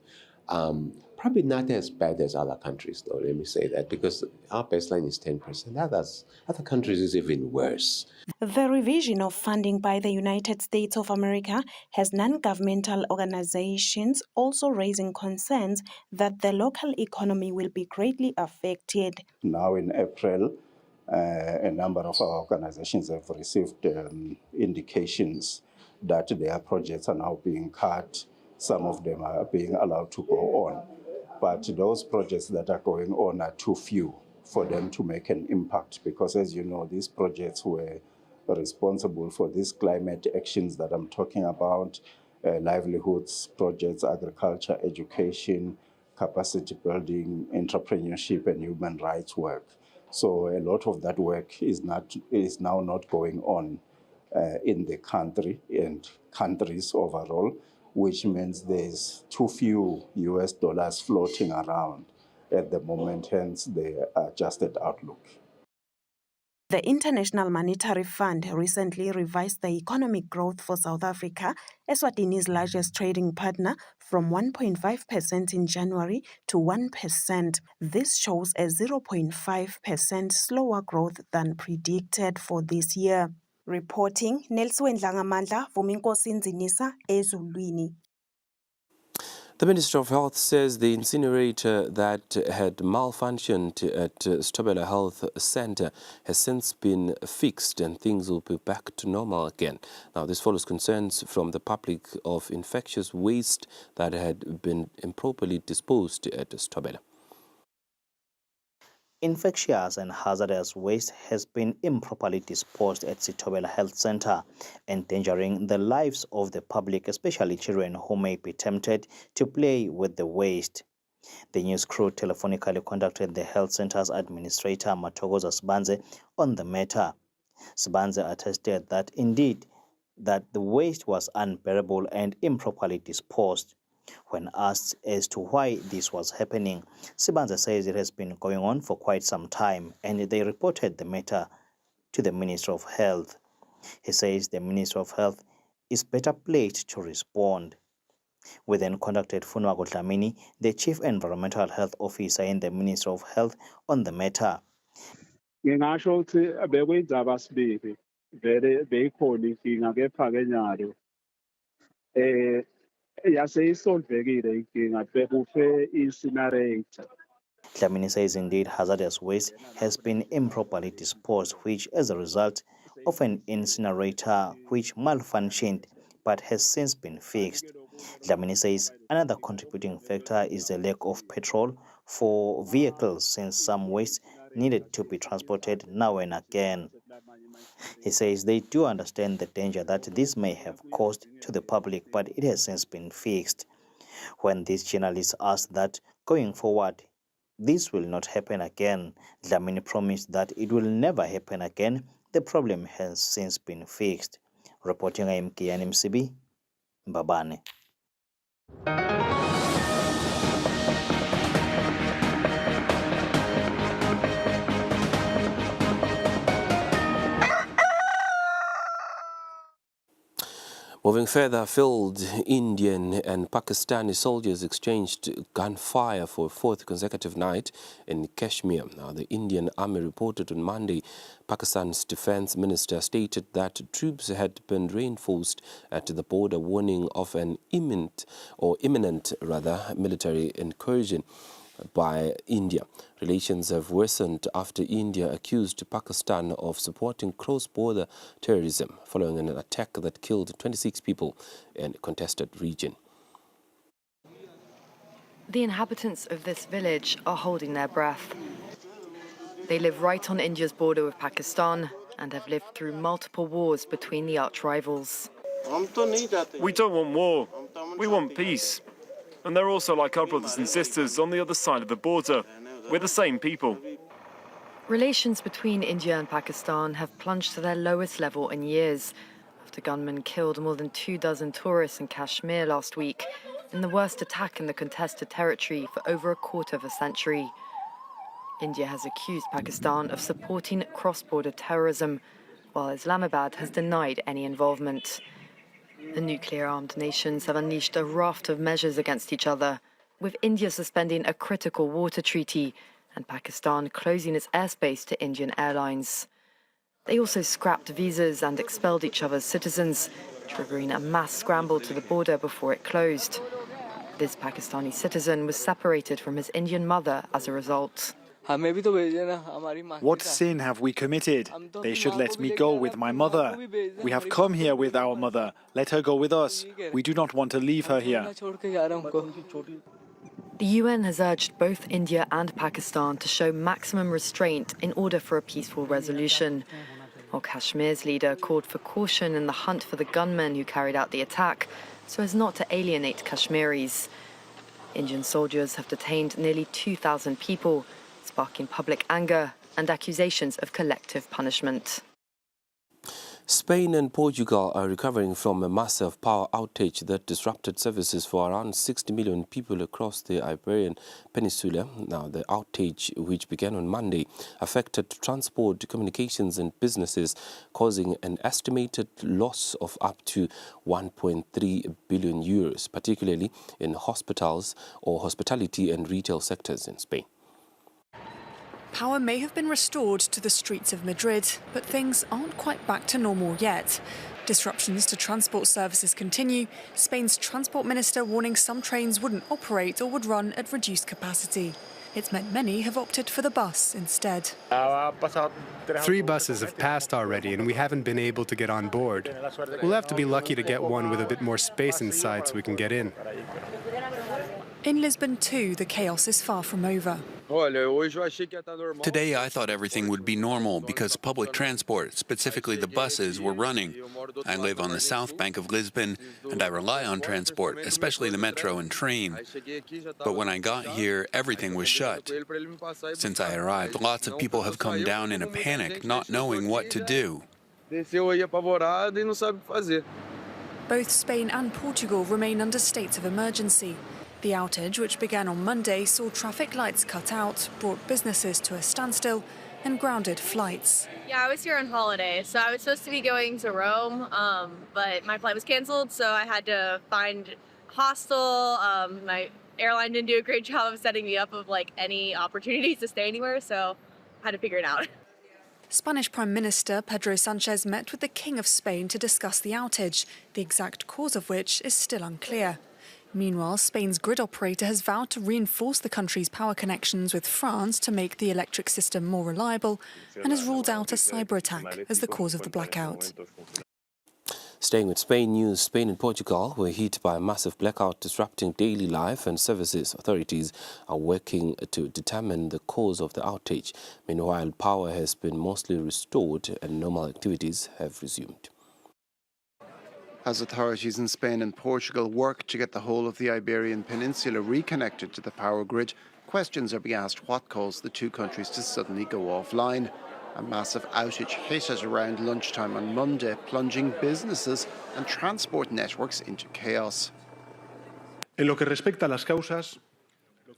Probably not as bad as other countries, though, let me say that, because our baseline is 10%. Other countries is even worse. The revision of funding by the United States of America has non-governmental organizations also raising concerns that the local economy will be greatly affected. Now in April, a number of our organizations have received indications that their projects are now being cut. Some of them are being allowed to go on. But those projects that are going on are too few for them to make an impact, because as you know, these projects were responsible for these climate actions that I'm talking about, livelihoods projects, agriculture, education, capacity building, entrepreneurship, and human rights work. So a lot of that work is now not going on in the country and countries overall, which means there's too few US dollars floating around at the moment, hence the adjusted outlook. The International Monetary Fund recently revised the economic growth for South Africa, Eswatini's largest trading partner, from 1.5% in January to 1%. This shows a 0.5% slower growth than predicted for this year. Reporting, Nelson Dlangamandla, Vuminkosi Nzinisa, Ezulwini. The Minister of Health says the incinerator that had malfunctioned at Stobela Health Centre has since been fixed and things will be back to normal again. Now, this follows concerns from the public of infectious waste that had been improperly disposed at Stobela. Infectious and hazardous waste has been improperly disposed at Stobela Health Centre, endangering the lives of the public, especially children who may be tempted to play with the waste. The news crew telephonically contacted the health centre's administrator, Matogoza Sbanze, on the matter. Sbanze attested that indeed that the waste was unbearable and improperly disposed. When asked as to why this was happening, Sbanze says it has been going on for quite some time and they reported the matter to the Minister of Health. He says the Minister of Health is better placed to respond. We then contacted Funwago Dlamini, the Chief Environmental Health Officer in the Ministry of Health, on the matter. Ngingasho ukuthi bekuyindzaba sibili vele beyikhona inkinga kepha-ke nyalo yase isolvekile inkinga bekufe incinerator. Dlamini says indeed hazardous waste has been improperly disposed, which as a result of an incinerator which malfunctioned but has since been fixed. Dlamini says another contributing factor is the lack of petrol for vehicles, since some waste needed to be transported now and again. He says they do understand the danger that this may have caused to the public, but it has since been fixed. When these journalists asked that going forward this will not happen again, Dlamini promised that it will never happen again. The problem has since been fixed. Reporting IMK and MCB, Mbabane. Moving further afield, Indian and Pakistani soldiers exchanged gunfire for a fourth consecutive night in Kashmir. Now, the Indian army reported on Monday. Pakistan's defense minister stated that troops had been reinforced at the border, warning of an imminent military incursion by India. Relations have worsened after India accused Pakistan of supporting cross-border terrorism following an attack that killed 26 people in a contested region. The inhabitants of this village are holding their breath. They live right on India's border with Pakistan and have lived through multiple wars between the arch rivals. We don't want war. We want peace. And they're also like our brothers and sisters on the other side of the border. We're the same people. Relations between India and Pakistan have plunged to their lowest level in years after gunmen killed more than 24 tourists in Kashmir last week in the worst attack in the contested territory for over a quarter of a century. India has accused Pakistan of supporting cross-border terrorism, while Islamabad has denied any involvement. The nuclear-armed nations have unleashed a raft of measures against each other, with India suspending a critical water treaty and Pakistan closing its airspace to Indian airlines. They also scrapped visas and expelled each other's citizens, triggering a mass scramble to the border before it closed. This Pakistani citizen was separated from his Indian mother as a result. What sin have we committed? They should let me go with my mother. We have come here with our mother. Let her go with us. We do not want to leave her here. The UN has urged both India and Pakistan to show maximum restraint in order for a peaceful resolution, while Kashmir's leader called for caution in the hunt for the gunmen who carried out the attack so as not to alienate Kashmiris. Indian soldiers have detained nearly 2,000 people, sparking public anger and accusations of collective punishment. Spain and Portugal are recovering from a massive power outage that disrupted services for around 60 million people across the Iberian Peninsula. Now, the outage, which began on Monday, affected transport, communications and businesses, causing an estimated loss of up to 1.3 billion euros, particularly in hospitals or hospitality and retail sectors in Spain. Power may have been restored to the streets of Madrid, but things aren't quite back to normal yet. Disruptions to transport services continue, Spain's transport minister warning some trains wouldn't operate or would run at reduced capacity. It's meant many have opted for the bus instead. 3 buses have passed already and we haven't been able to get on board. We'll have to be lucky to get one with a bit more space inside so we can get in. In Lisbon too, the chaos is far from over. Today I thought everything would be normal because public transport, specifically the buses, were running. I live on the south bank of Lisbon and I rely on transport, especially the metro and train. But when I got here, everything was shut. Since I arrived, lots of people have come down in a panic, not knowing what to do. Both Spain and Portugal remain under states of emergency. The outage, which began on Monday, saw traffic lights cut out, brought businesses to a standstill and grounded flights. Yeah, I was here on holiday, so I was supposed to be going to Rome, but my flight was canceled, so I had to find a hostel. My airline didn't do a great job of setting me up of any opportunities to stay anywhere, so I had to figure it out. Spanish Prime Minister Pedro Sanchez met with the King of Spain to discuss the outage, the exact cause of which is still unclear. Meanwhile, Spain's grid operator has vowed to reinforce the country's power connections with France to make the electric system more reliable and has ruled out a cyber attack as the cause of the blackout. Staying with Spain news, Spain and Portugal were hit by a massive blackout disrupting daily life and services. Authorities are working to determine the cause of the outage. Meanwhile, power has been mostly restored and normal activities have resumed. As authorities in Spain and Portugal work to get the whole of the Iberian Peninsula reconnected to the power grid, questions are being asked what caused the two countries to suddenly go offline. A massive outage hit at around lunchtime on Monday, plunging businesses and transport networks into chaos. En lo que respecta a las causas,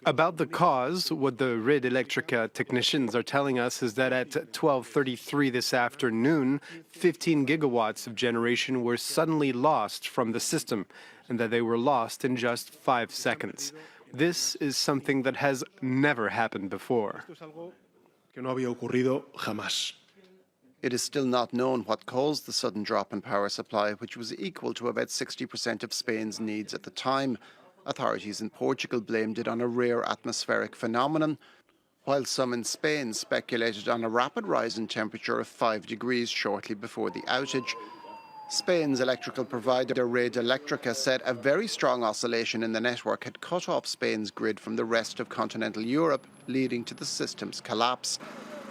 about the cause, what the Red Electrica technicians are telling us is that at 12:33 this afternoon, 15 gigawatts of generation were suddenly lost from the system, and that they were lost in just 5 seconds. This is something that has never happened before. It is still not known what caused the sudden drop in power supply, which was equal to about 60% of Spain's needs at the time. Authorities in Portugal blamed it on a rare atmospheric phenomenon, while some in Spain speculated on a rapid rise in temperature of 5 degrees shortly before the outage. Spain's electrical provider Red Electrica said a very strong oscillation in the network had cut off Spain's grid from the rest of continental Europe, leading to the system's collapse.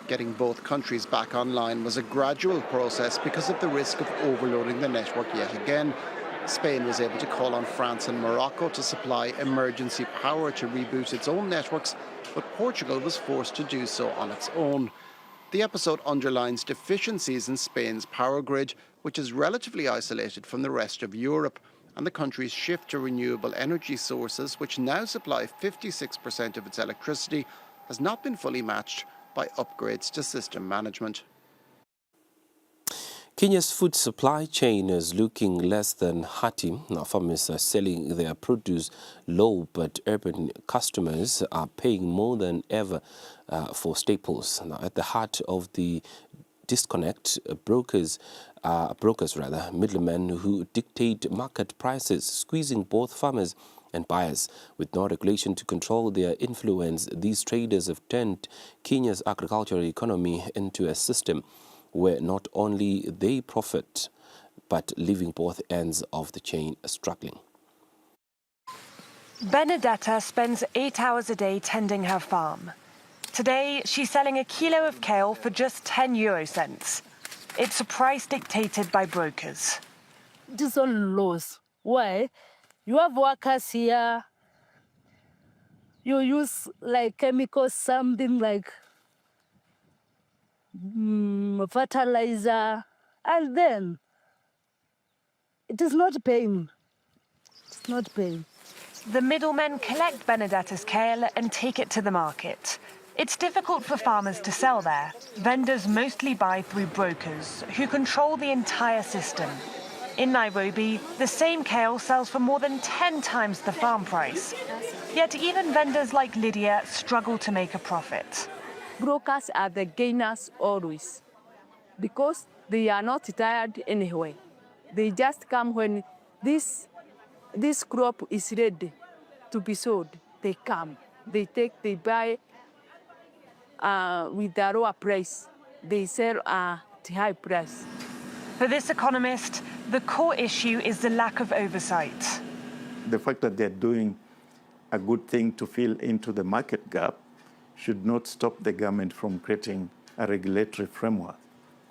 Getting both countries back online was a gradual process because of the risk of overloading the network yet again. Spain was able to call on France and Morocco to supply emergency power to reboot its own networks, but Portugal was forced to do so on its own. The episode underlines deficiencies in Spain's power grid, which is relatively isolated from the rest of Europe, and the country's shift to renewable energy sources, which now supply 56% of its electricity, has not been fully matched by upgrades to system management. Kenya's food supply chain is looking less than hearty. Now, farmers are selling their produce low, but urban customers are paying more than ever for staples. Now, at the heart of the disconnect, middlemen who dictate market prices, squeezing both farmers and buyers. With no regulation to control their influence, these traders have turned Kenya's agricultural economy into a system where not only they profit, but leaving both ends of the chain struggling. Benedetta spends 8 hours a day tending her farm. Today, she's selling a kilo of kale for just 10 euro cents. It's a price dictated by brokers. It is all loss. Why? You have workers here. You use like chemicals, something like fertilizer, and then it is not paying. It's not paying. The middlemen collect Benedetta's kale and take it to the market. It's difficult for farmers to sell there. Vendors mostly buy through brokers who control the entire system. In Nairobi, the same kale sells for more than 10 times the farm price. Yet even vendors like Lydia struggle to make a profit. Brokers are the gainers always because they are not tired anyway. They just come when this crop is ready to be sold. They come, they buy with a lower price. They sell at high price. For this economist, the core issue is the lack of oversight. The fact that they're doing a good thing to fill into the market gap should not stop the government from creating a regulatory framework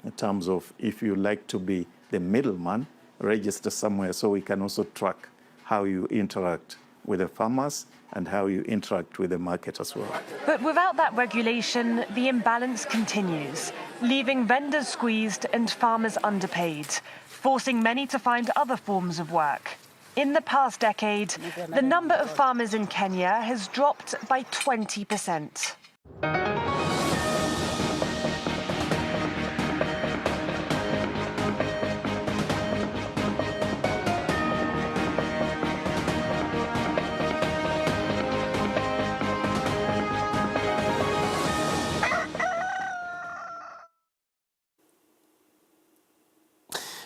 in terms of, if you like to be the middleman, register somewhere so we can also track how you interact with the farmers and how you interact with the market as well. But without that regulation, the imbalance continues, leaving vendors squeezed and farmers underpaid, forcing many to find other forms of work. In the past decade, the number of farmers in Kenya has dropped by 20%.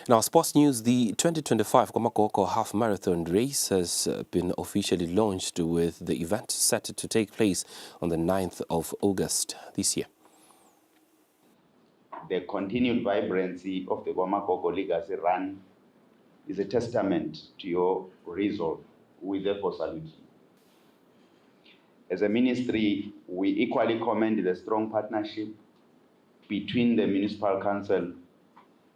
Now, sports news, the 2025 Kwamakoko Half Marathon race has been officially launched, with the event set to take place on the 9th of August this year. The continued vibrancy of the Kwamakoko Legacy Run is a testament to your resolve. We therefore salute you. As a ministry, we equally commend the strong partnership between the Municipal Council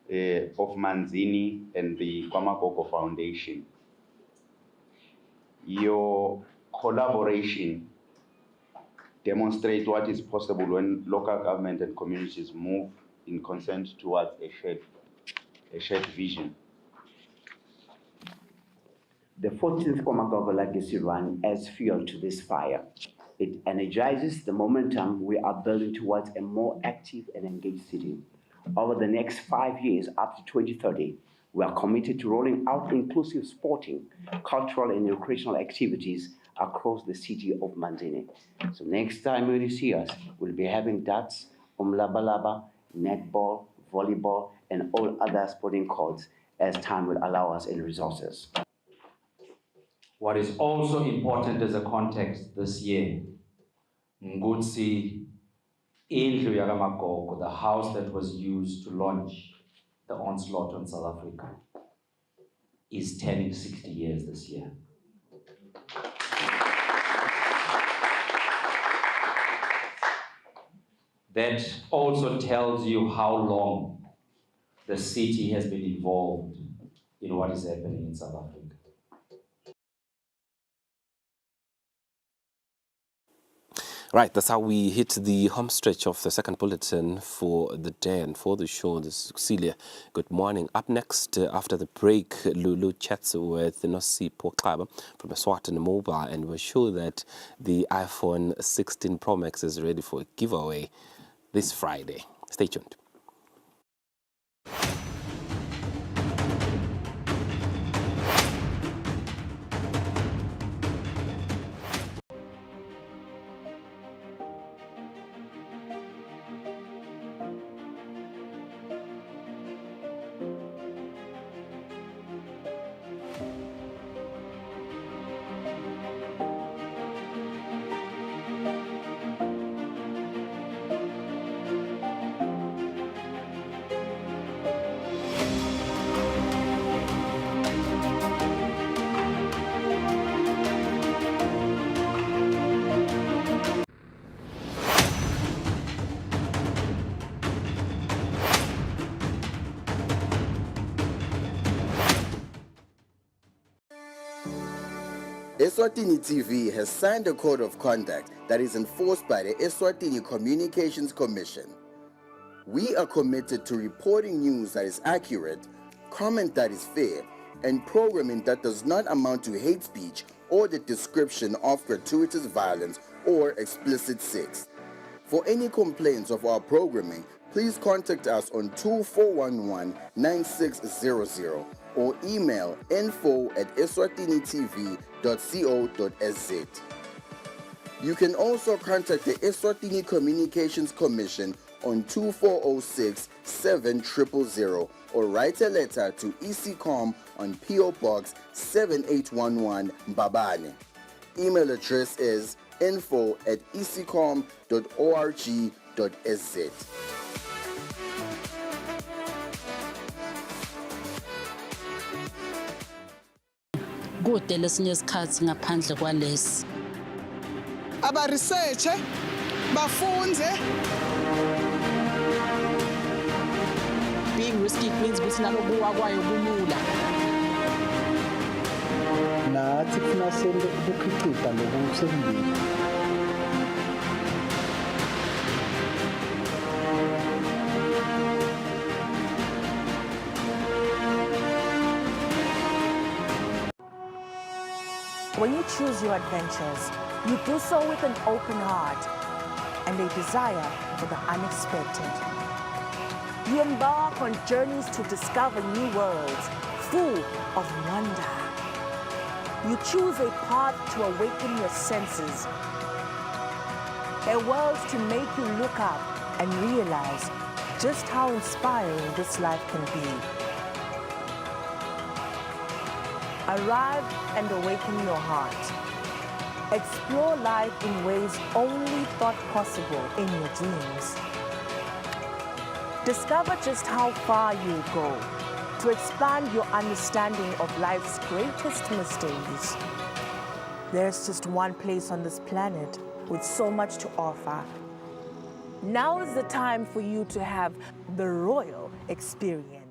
of Manzini and the Kwamakoko Foundation. Your collaboration demonstrates what is possible when local government and communities move in consent towards a shared vision. The 14th Kwamakoko Legacy Run adds fuel to this fire. It energizes the momentum we are building towards a more active and engaged city. Over the next 5 years, up to 2030, we are committed to rolling out inclusive sporting, cultural, and recreational activities across the city of Manzini. So next time when you see us, we'll be having darts, umlabalaba, netball, volleyball, and all other sporting courts as time will allow us and resources. What is also important as a context this year, Ngutsi Indlu Yagamagogo, the house that was used to launch the onslaught on South Africa, is turning 60 years this year. That also tells you how long the city has been involved in what is happening in South Africa. Right, that's how we hit the home stretch of the second bulletin for the day and for the show. This is Kusile. Good morning. Up next, after the break, Lulu chats with Nosipho Xaba from Eswatini Mobile, and we're sure that the iPhone 16 Pro Max is ready for a giveaway this Friday. Stay tuned. Eswatini TV has signed a code of conduct that is enforced by the Eswatini Communications Commission. We are committed to reporting news that is accurate, comment that is fair, and programming that does not amount to hate speech or the description of gratuitous violence or explicit sex. For any complaints of our programming, please contact us on 2411-9600 or email info@eswatinitv.co.za. You can also contact the Eswatini Communications Commission on 2406-7000 or write a letter to ECCOM on PO Box 7811 Mbabane. Email address is info@ecom.org.za. Kude lesinye isikhathi ngaphandle kwalesi. Aba research bafunze. Being risky means ukuthi nalokuwa kwayo kulula. Nathi kufuna sente ukukhiqiza lokusebenzisa. When you choose your adventures, you do so with an open heart and a desire for the unexpected. You embark on journeys to discover new worlds full of wonder. You choose a path to awaken your senses, a world to make you look up and realize just how inspiring this life can be. Arrive and awaken your heart. Explore life in ways only thought possible in your dreams. Discover just how far you'll go to expand your understanding of life's greatest mysteries. There's just one place on this planet with so much to offer. Now is the time for you to have the royal experience.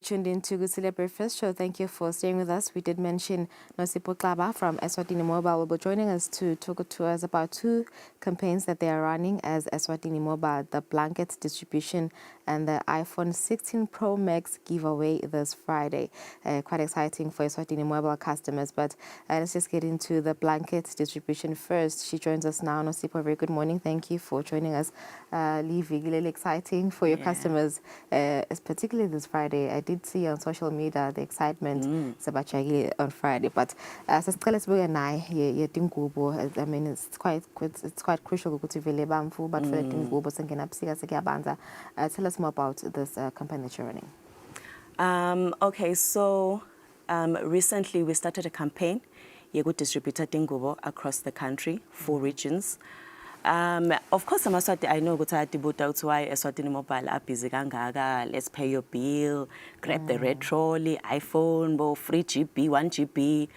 Tuned into Kusile Breakfast Show. Thank you for staying with us. We did mention Nosipho Xaba from Eswatini Mobile will be joining us to talk to us about two campaigns that they are running as Eswatini Mobile, the blanket distribution and the iPhone 16 Pro Max giveaway this Friday. Quite exciting for Eswatini Mobile customers, but let's just get into the blanket distribution first. She joins us now. Nosipho, very good morning. Thank you for joining us. Really exciting for your customers, particularly this Friday. I did see on social media the excitement on Friday, but I mean it's quite crucial to vele bamfu but for tingubo sengena busika sekuyabanza. Tell us more about this campaign that you're running. Okay, so recently we started a campaign to distribute tingubo across the country, 4 regions. Of course, amaswati I know ukuthi ayatibuta ukuthi why Eswatini Mobile busy kangaka. Let's pay your bill, grab the red trolley, iPhone, bo free GB, 1 GB.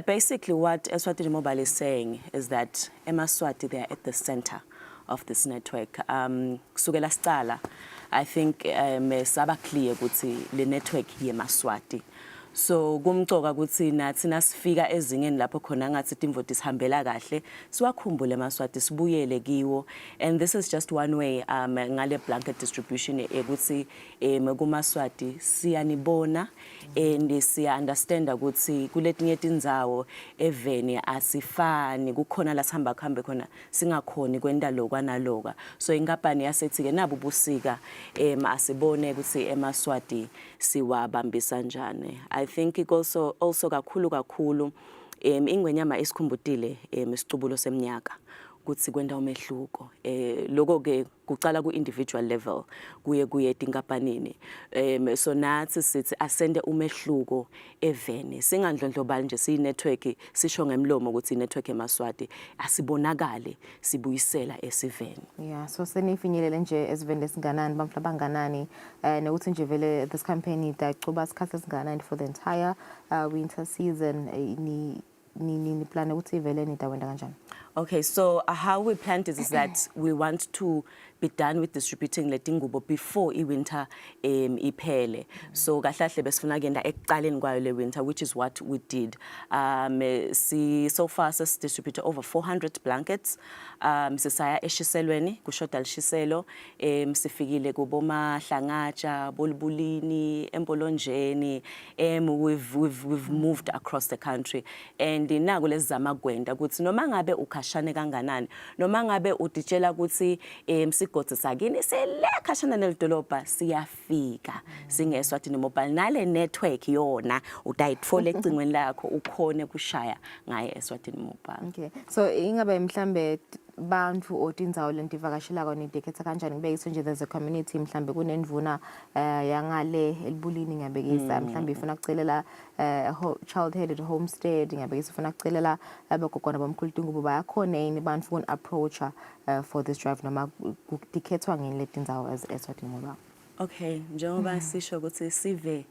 Basically, what Eswatini Mobile is saying is that emaswati, they are at the center of this network. Kusukela sicala, I think saba clear ukuthi le network yemaswati. So kumcoka ukuthi nathi nasifika ezingeni lapho khona ngathi imvoti sihambela kahle siwakhumbule emaswati sibuyele kiwo, and this is just one way ngale blanket distribution ukuthi kumaswati siyanibona and siya understand ukuthi kuletinye tindzawo eveni asifani, kukhona la sihamba khambe khona singakhoni kwenda lokwa naloka. So inkampani yasethi ke nabo busika asibone ukuthi emaswati siwabambisa njani. I think it also kakhulu ingwenyama isikhumbutile isicubulo semnyaka ukuthi kwenda umehluko lokho ke kucala ku individual level kuye tinkampanini so nathi sithi asende umehluko eveni singandlondlobali nje siyi network sisho ngemlomo ukuthi network emaswati asibonakale sibuyisela esiveni. Yeah, so senifinyelele nje esiveni lesinganani bamhla banganani nokuthi nje vele this campaign idacuba isikhathi esinganani for the entire winter season ni plan ukuthi vele nidawenda kanjani? Okay, so how we planned it is that we want to be done with distributing letingubo before winter iphele. So kahlahle besifuna kenda ekuqaleni kwayo le winter, which is what we did. So far sis distributed over 400 blankets. Sisaya eshiselweni kushoda lishiselo sifikile kuboma Hlangatsha, Bolbulini, Empolonjeni. We've moved across the country, and naku lesizama kwenda ukuthi noma ngabe ukhashane kanganani, noma ngabe uditshela ukuthi sigodzi sakini sele khashana nelidolobha siyafika singeSwatini Mobile nale network yona utayitfola ecingweni lakho ukhone kushaya ngaye eSwatini Mobile. Okay, so ingabe mhlambe bantu otindzawo lentivakashelako nidekhetha kanjani ngibekise nje there's a community mhlambe kunendvuna yangale elibulini ngiyabekisa mhlambe ifuna kucelela child headed homestead ngiyabekisa ifuna kucelela abagogwana bomkhulu tingubo bayakhona yini bantu kun approacha for this drive noma kudikhethwa ngini letindzawo as Eswatini Mobile? Okay, njengoba sisho ukuthi sive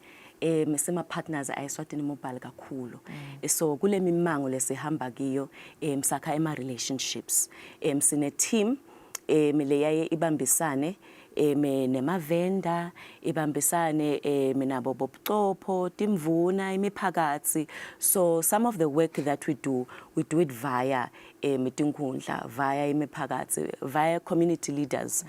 sema partners ayiSwatini Mobile kakhulu. So kule mimango lesihamba kiyo msakha ema relationships. Sine team leyaye ibambisane nemavenda ibambisane nabo bobuchopho timvuna imiphakathi. So some of the work that we do it via tinkundla, via imiphakathi, via community leaders.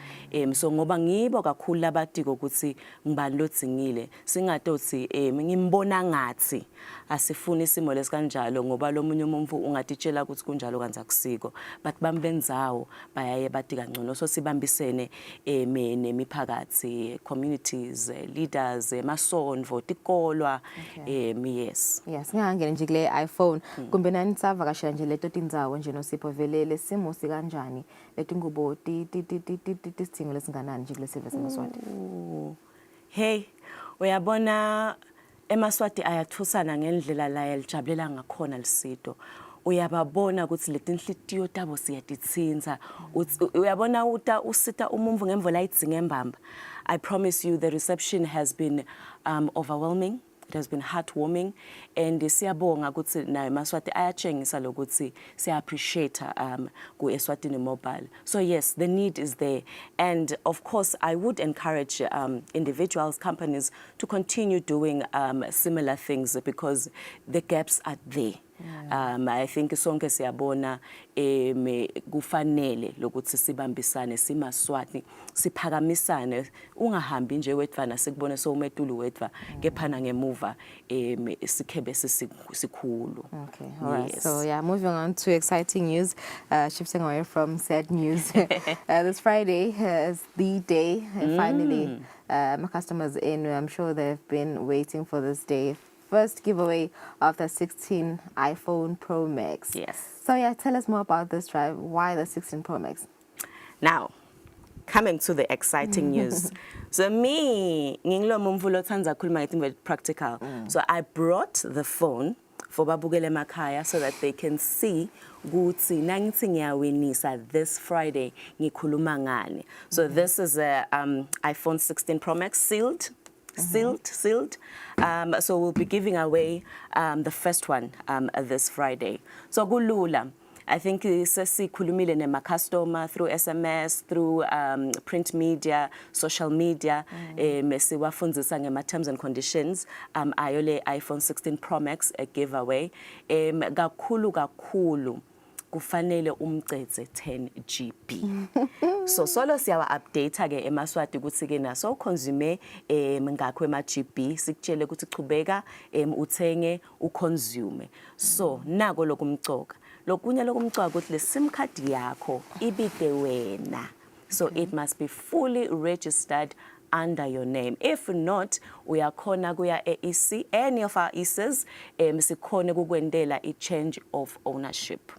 So ngoba ngibo kakhulu labatiko ukuthi ngibani lodzingile singatothi ngimbona ngathi asifuni isimo lesikanjalo ngoba lomunye umuntu ungatitshela ukuthi kunjalo kanza kusiko, but bambendzawo bayaye bathi kangcono. So sibambisene nemiphakathi, communities, leaders, masonvo, tikolwa. Yes. Yes, ngangena nje kule iPhone kumbe nani savakashela nje leto tindzawo nje noSipho velele simo sikanjani letingubo tidingo lesinganani nje kule service emaswati? Hey, uyabona emaswati ayathusana ngendlela la yalijabulela ngakhona lisito. Uyababona ukuthi letinhlitiyo tabo siyatitsinza uyabona usita umumvu ngemvo la idzinga embamba. I promise you the reception has been overwhelming. It has been heartwarming, and siyabonga ukuthi nayo emaswati ayatshengisa lokuthi siya appreciate ku Eswatini Mobile. So yes, the need is there, and of course I would encourage individuals, companies to continue doing similar things because the gaps are there. I think sonke siyabona kufanele lokuthi sibambisane simaSwati siphakamisane ungahambi nje wedvana sikubone sowumetulu wedva kephana ngemuva sikhebe sikhulu. Okay, all right. Yes. So yeah, moving on to exciting news, shifting away from sad news. This Friday is the day finally my customers in. I'm sure they've been waiting for this day. First giveaway of the 16 iPhone Pro Max. Yes. So yeah, tell us more about this drive. Why the 16 Pro Max? Now, coming to the exciting news. So me, nginglo mumvulo tsanza kulma ngetimbe practical. So I brought the phone for babukele emakhaya so that they can see ukuthi nangithi ngiyawinisa this Friday ngikhuluma ngani. So this is a iPhone 16 Pro Max sealed. So we'll be giving away the first one this Friday. So kulula. I think sesikhulumile nema-customer through SMS, through print media, social media, siwafundzisa ngema-terms and conditions, ayo le iPhone 16 Pro Max giveaway. Kakhulu kufanele umcetse 10 GB. So solo siyawa update ke eMaswati ukuthi ke na so consume ngakho ema GB sikutshele ukuthi chubeka uthenge uconsume. So nako lokumcoka. Lokunye lokumcoka ukuthi le SIM card yakho ibike wena. So it must be fully registered under your name. If not, uyakhona kuya EC, any of our ECs, sikhone kukwendela a change of ownership.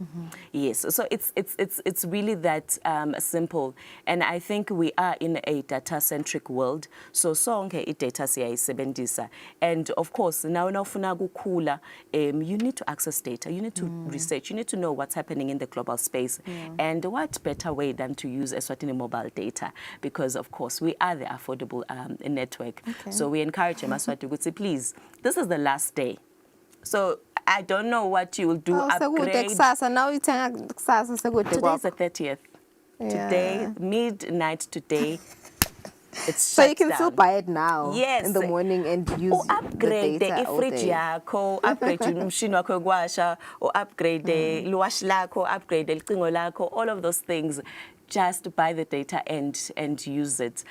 Yes, so it's really that simple. And I think we are in a data-centric world. So sonke i-data siyayisebenzisa. And of course, now ufuna kukhula, you need to access data, you need to research, you need to know what's happening in the global space. And what better way than to use Eswatini mobile data? Because of course, we are the affordable network. So we encourage Eswatini to say, please, this is the last day. So I don't know what you will do. Upgrade. Now you tell Today is the 30th. Today, midnight today. It's so you can down. still buy it now. Yes. In the morning and use upgrade the data all fridge day. yakho, upgrade umshini wakho yokuwasha, or upgrade luwashi lakho, upgrade licingo lakho, all of those things. Just buy the data and use it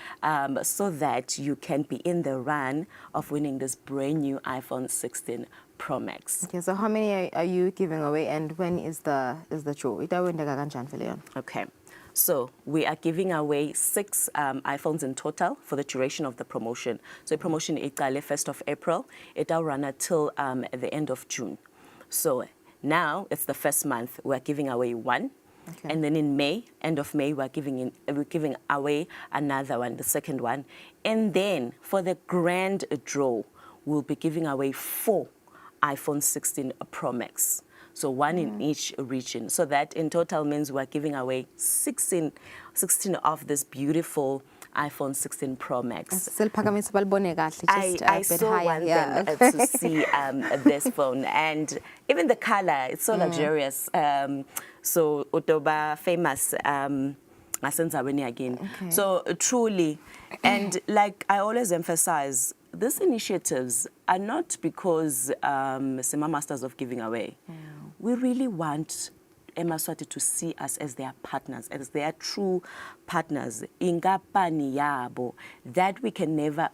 so that you can be in the run of winning this brand new iPhone 16 Pro Max. Okay, so how many are you giving away and when is the draw? Okay. So we are giving away 6 iPhones in total for the duration of the promotion. So the promotion is 1st of April. It'll run until the end of June. So now it's the first month. We're giving away 1. Okay. And then in May, end of May, we're giving away another one, the second one. And then for the grand draw, we'll be giving away 4 iPhone 16 Pro Max. So 1 in each region. So that in total means we're giving away 16 of this beautiful iPhone 16 Pro Max. I so want them to see this phone. And even the color, it's so luxurious. So Otoba famous again. So truly, and like I always emphasize, these initiatives are not because Sema Masters of giving away. We really want Eswatini to see us as their partners, as their true partners. Ingapani yabo, that we can never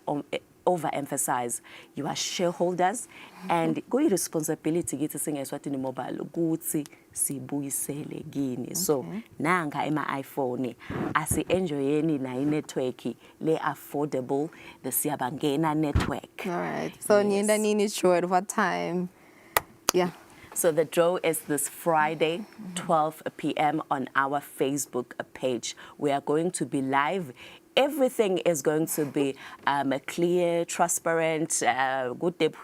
overemphasize. You are shareholders, and go responsibility get sing Eswatini mobile ukuthi sibuyisele kini. So nanga ema iPhone asi enjoyeni na network le affordable the siyabangena network. All right. So nienda nini short what time? Yeah. So the draw is this Friday, 12 p.m. on our Facebook page. We are going to be live. Everything is going to be clear, transparent, good.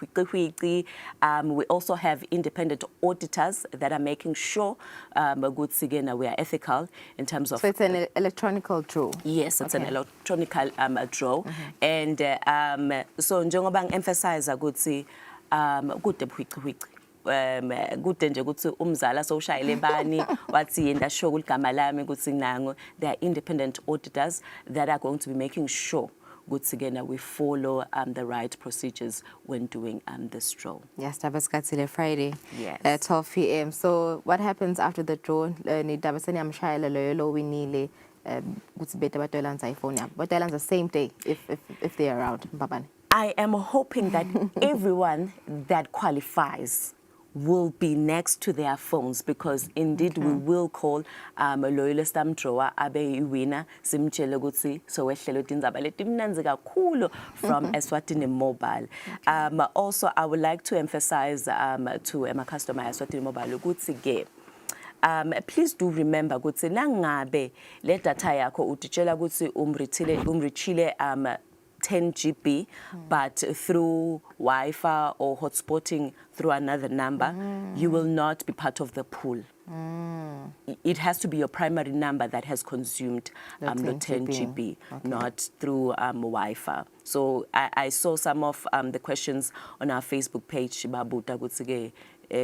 We also have independent auditors that are making sure we are ethical in terms of... So it's an electronic draw? Yes, it's an electronic draw. And so njengobang emphasize ukuthi good kude nje ukuthi umzala sowushayile bani wathi yenda sho kuligama lami ukuthi nango. There are independent auditors that are going to be making sure ukuthi we follow the right procedures when doing this draw. Yes, Kusile Friday. Yes. 12 p.m. So what happens after the draw? Ni dabasani amshayela loyo winile ukuthi beta batolanza iPhone yabo. Batolanza the same day if they are around. Babani. I am hoping that everyone that qualifies will be next to their phones, because indeed we will call loyalist drawer abe winner simtshele ukuthi so wehlelo tindzaba letimnanzi kakhulu from Eswatini mobile. Also I would like to emphasize to my customer Eswatini mobile ukuthi ke please do remember ukuthi nangabe le data yakho utitshela ukuthi umrichile 10 GB, but through Wi-Fi or hotspotting through another number, you will not be part of the pool. It has to be your primary number that has consumed the 10 GB, not through Wi-Fi. So I saw some of the questions on our Facebook page. Babuta gutsige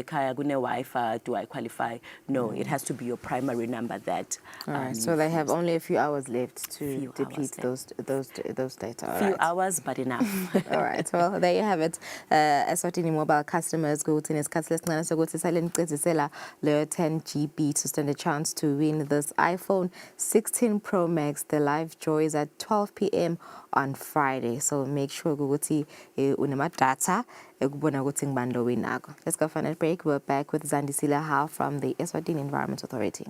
kaya gune Wi-Fi, do I qualify? No, it has to be your primary number that. All right, so they have only a few hours left to deplete those data. Few hours, but enough. All right, well, there you have it. Eswatini mobile customers go to Neskatlesnana, so go to Silent Kritisela, le 10 GB to stand a chance to win this iPhone 16 Pro Max. The live draw is at 12 p.m. on Friday, so make sure go to unema data. Let's go for a break. We're back with Zandisile Hao from the Eswatini Environment Authority.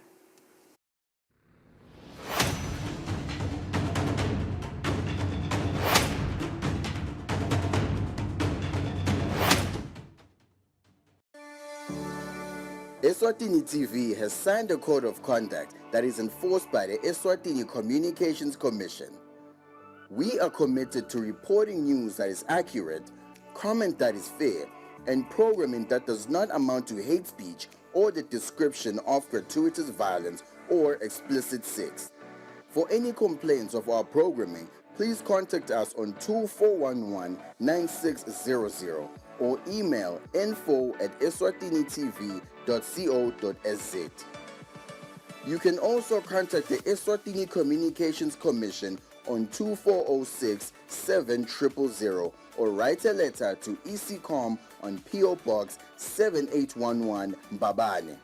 Eswatini TV has signed a code of conduct that is enforced by the Eswatini Communications Commission. We are committed to reporting news that is accurate, comment that is fair, and programming that does not amount to hate speech or the description of gratuitous violence or explicit sex. For any complaints of our programming, please contact us on 2411-9600 or email info@eswatinitv.co.za. You can also contact the Eswatini Communications Commission on 2406-7000 or write a letter to ECCOM on PO Box 7811 Mbabane.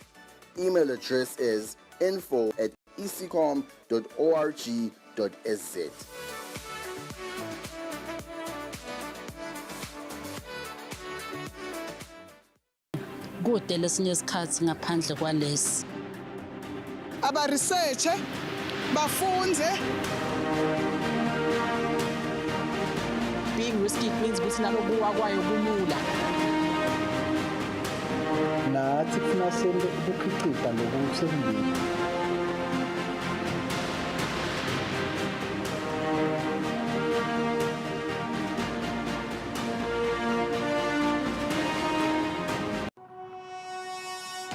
Email address is info@ecom.org.sz. Kude lesinye isikhathi ngaphandle kwalesi. Aba research bafunze. Being risky means ukuthi nalokuwa kwayo kulula. Nathi kufuna sente ukukhicita lokusembili.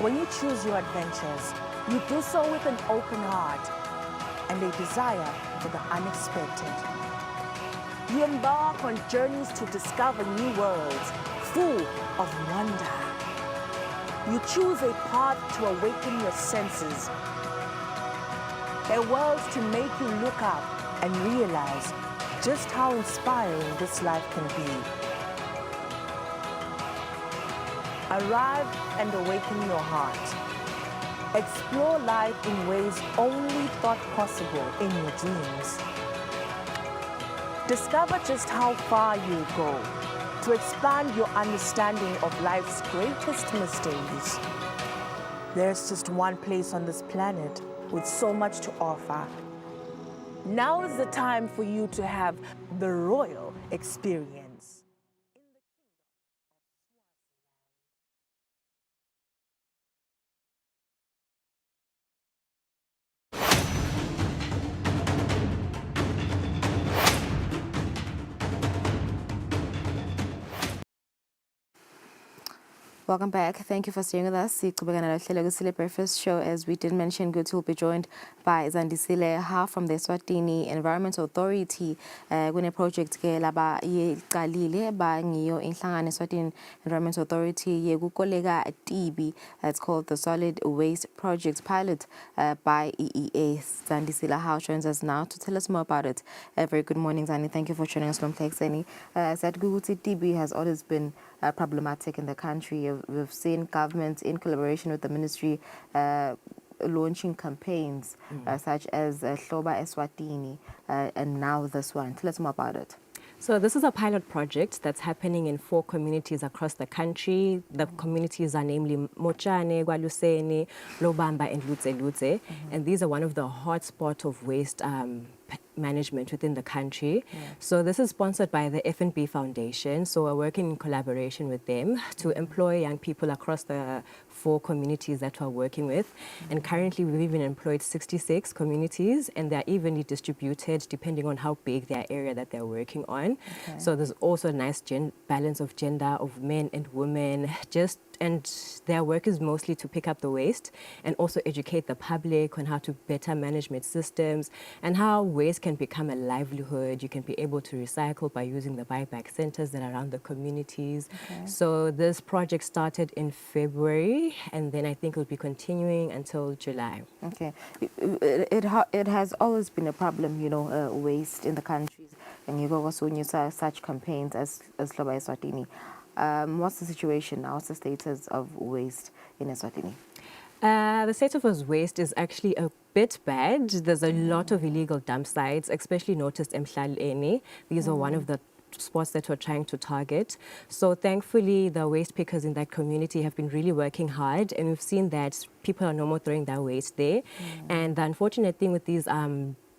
When you choose your adventures, you do so with an open heart and a desire for the unexpected. You embark on journeys to discover new worlds full of wonder. You choose a path to awaken your senses, a world to make you look up and realize just how inspiring this life can be. Arrive and awaken your heart. Explore life in ways only thought possible in your dreams. Discover just how far you go to expand your understanding of life's greatest mysteries. There's just one place on this planet with so much to offer. Now is the time for you to have the royal experience. Welcome back. Thank you for staying with us. The Kusile Breakfast Show, as we did mention, Good will be joined by Zandisile Hao from the Eswatini Environment Authority. Kune project ke laba yiqalile ba ngiyo inhlangano Eswatini Environment Authority yekukoleka TB. It's called the Solid Waste Project Pilot by EEA. Zandisile Hao joins us now to tell us more about it. Very good morning, Zandi. Thank you for joining us from Plexeni. Said Guguti TB has always been problematic in the country. We've seen governments in collaboration with the ministry launching campaigns such as Hloba Eswatini and now this one. Tell us more about it. So this is a pilot project that's happening in 4 communities across the country. The communities are namely Mochane, Gwaluseni, Lobamba and Lutse. And these are one of the hotspots of waste management within the country. So this is sponsored by the F&B Foundation. So we're working in collaboration with them to employ young people across the 4 communities that we're working with. And currently we've even employed 66 communities, and they're evenly distributed depending on how big their area that they're working on. So there's also a nice balance of gender, of men and women, and their work is mostly to pick up the waste and also educate the public on how to better management systems and how waste can become a livelihood. You can be able to recycle by using the buyback centers that are around the communities. So this project started in February, and then I think it'll be continuing until July. Okay. It has always been a problem, waste in the countries. And you go also when you saw such campaigns as Loba Eswatini. What's the situation now? What's the status of waste in Eswatini? The status of waste is actually a bit bad. There's a lot of illegal dump sites, especially noticed Mhlaleni. These are one of the spots that we're trying to target. So thankfully, the waste pickers in that community have been really working hard, and we've seen that people are no more throwing their waste there. And the unfortunate thing with these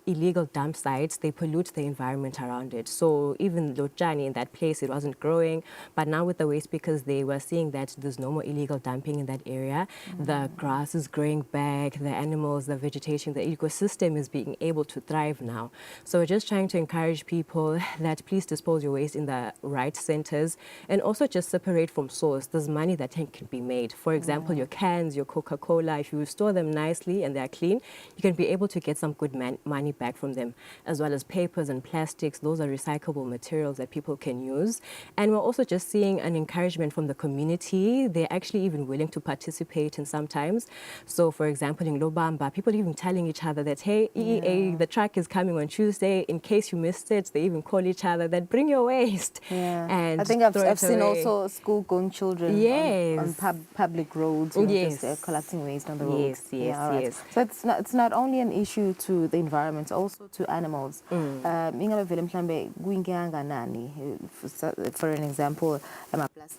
illegal dump sites, they pollute the environment around it. So even Lojani in that place, it wasn't growing. But now with the waste pickers, they were seeing that there's no more illegal dumping in that area. The grass is growing back, the animals, the vegetation, the ecosystem is being able to thrive now. So we're just trying to encourage people that please dispose your waste in the right centers and also just separate from source. There's money that can be made. For example, your cans, your Coca-Cola, if you store them nicely and they're clean, you can be able to get some good money back from them, as well as papers and plastics. Those are recyclable materials that people can use. And we're also just seeing an encouragement from the community. They're actually even willing to participate in sometimes. So for example, in Lobamba, people even telling each other that, hey, EEA, the truck is coming on Tuesday. In case you missed it, they even call each other that bring your waste. And I think I've seen also school-going children on public roads, just collecting waste on the roads. Yes. So it's not only an issue to the environment, also to animals. For an example,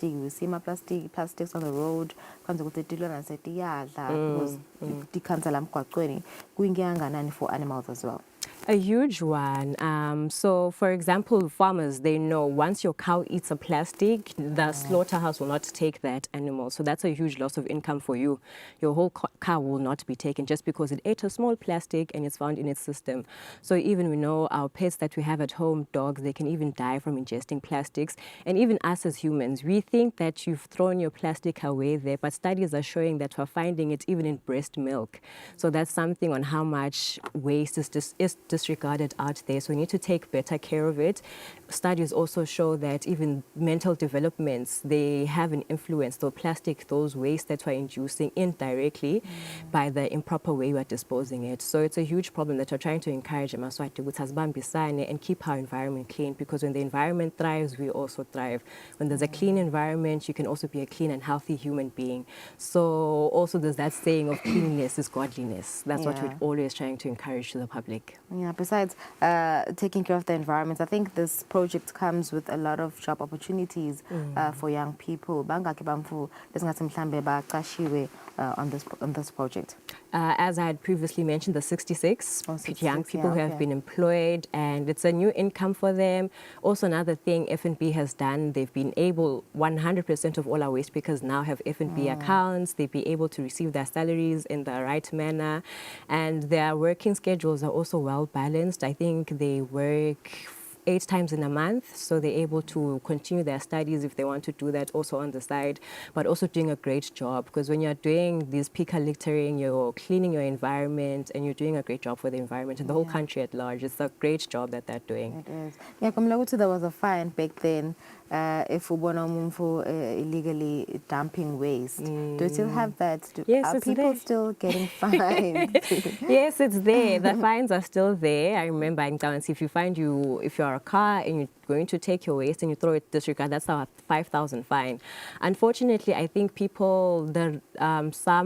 we see plastics on the road because for animals as well. A huge one. So, for example, farmers, they know once your cow eats a plastic, the slaughterhouse will not take that animal. So that's a huge loss of income for you. Your whole cow will not be taken just because it ate a small plastic and it's found in its system. So even we know our pets that we have at home, dogs, they can even die from ingesting plastics. And even us as humans, we think that you've thrown your plastic away there, but studies are showing that we're finding it even in breast milk. So that's something on how much waste is disregarded out there. So we need to take better care of it. Studies also show that even mental developments, they have an influence. So plastic, those waste that we're inducing indirectly by the improper way we're disposing it. So it's a huge problem that we're trying to encourage Amaswati and keep our environment clean, because when the environment thrives, we also thrive. When there's a clean environment, you can also be a clean and healthy human being. So also there's that saying of cleanliness is godliness. That's what we're always trying to encourage to the public. Besides taking care of the environment, I think this project comes with a lot of job opportunities for young people. On this project? As I had previously mentioned, the 66 young people who have been employed, and it's a new income for them. Also, another thing F&B has done, they've been able, 100% of all our waste pickers now have F&B accounts. They'll be able to receive their salaries in the right manner, and their working schedules are also well balanced. I think they work 8 times in a month, so they're able to continue their studies if they want to do that also on the side, but also doing a great job, because when you're doing this picker littering, you're cleaning your environment and you're doing a great job for the environment and the whole country at large. It's a great job that they're doing. It is. There was a fine back then if illegally dumping waste. Do you still have that? Yes, are people still getting fined? Yes, it's there. The fines are still there. I remember in Ghana, if you're a car and you're going to take your waste and you throw it disregard, that's our 5,000 fine. Unfortunately, I think some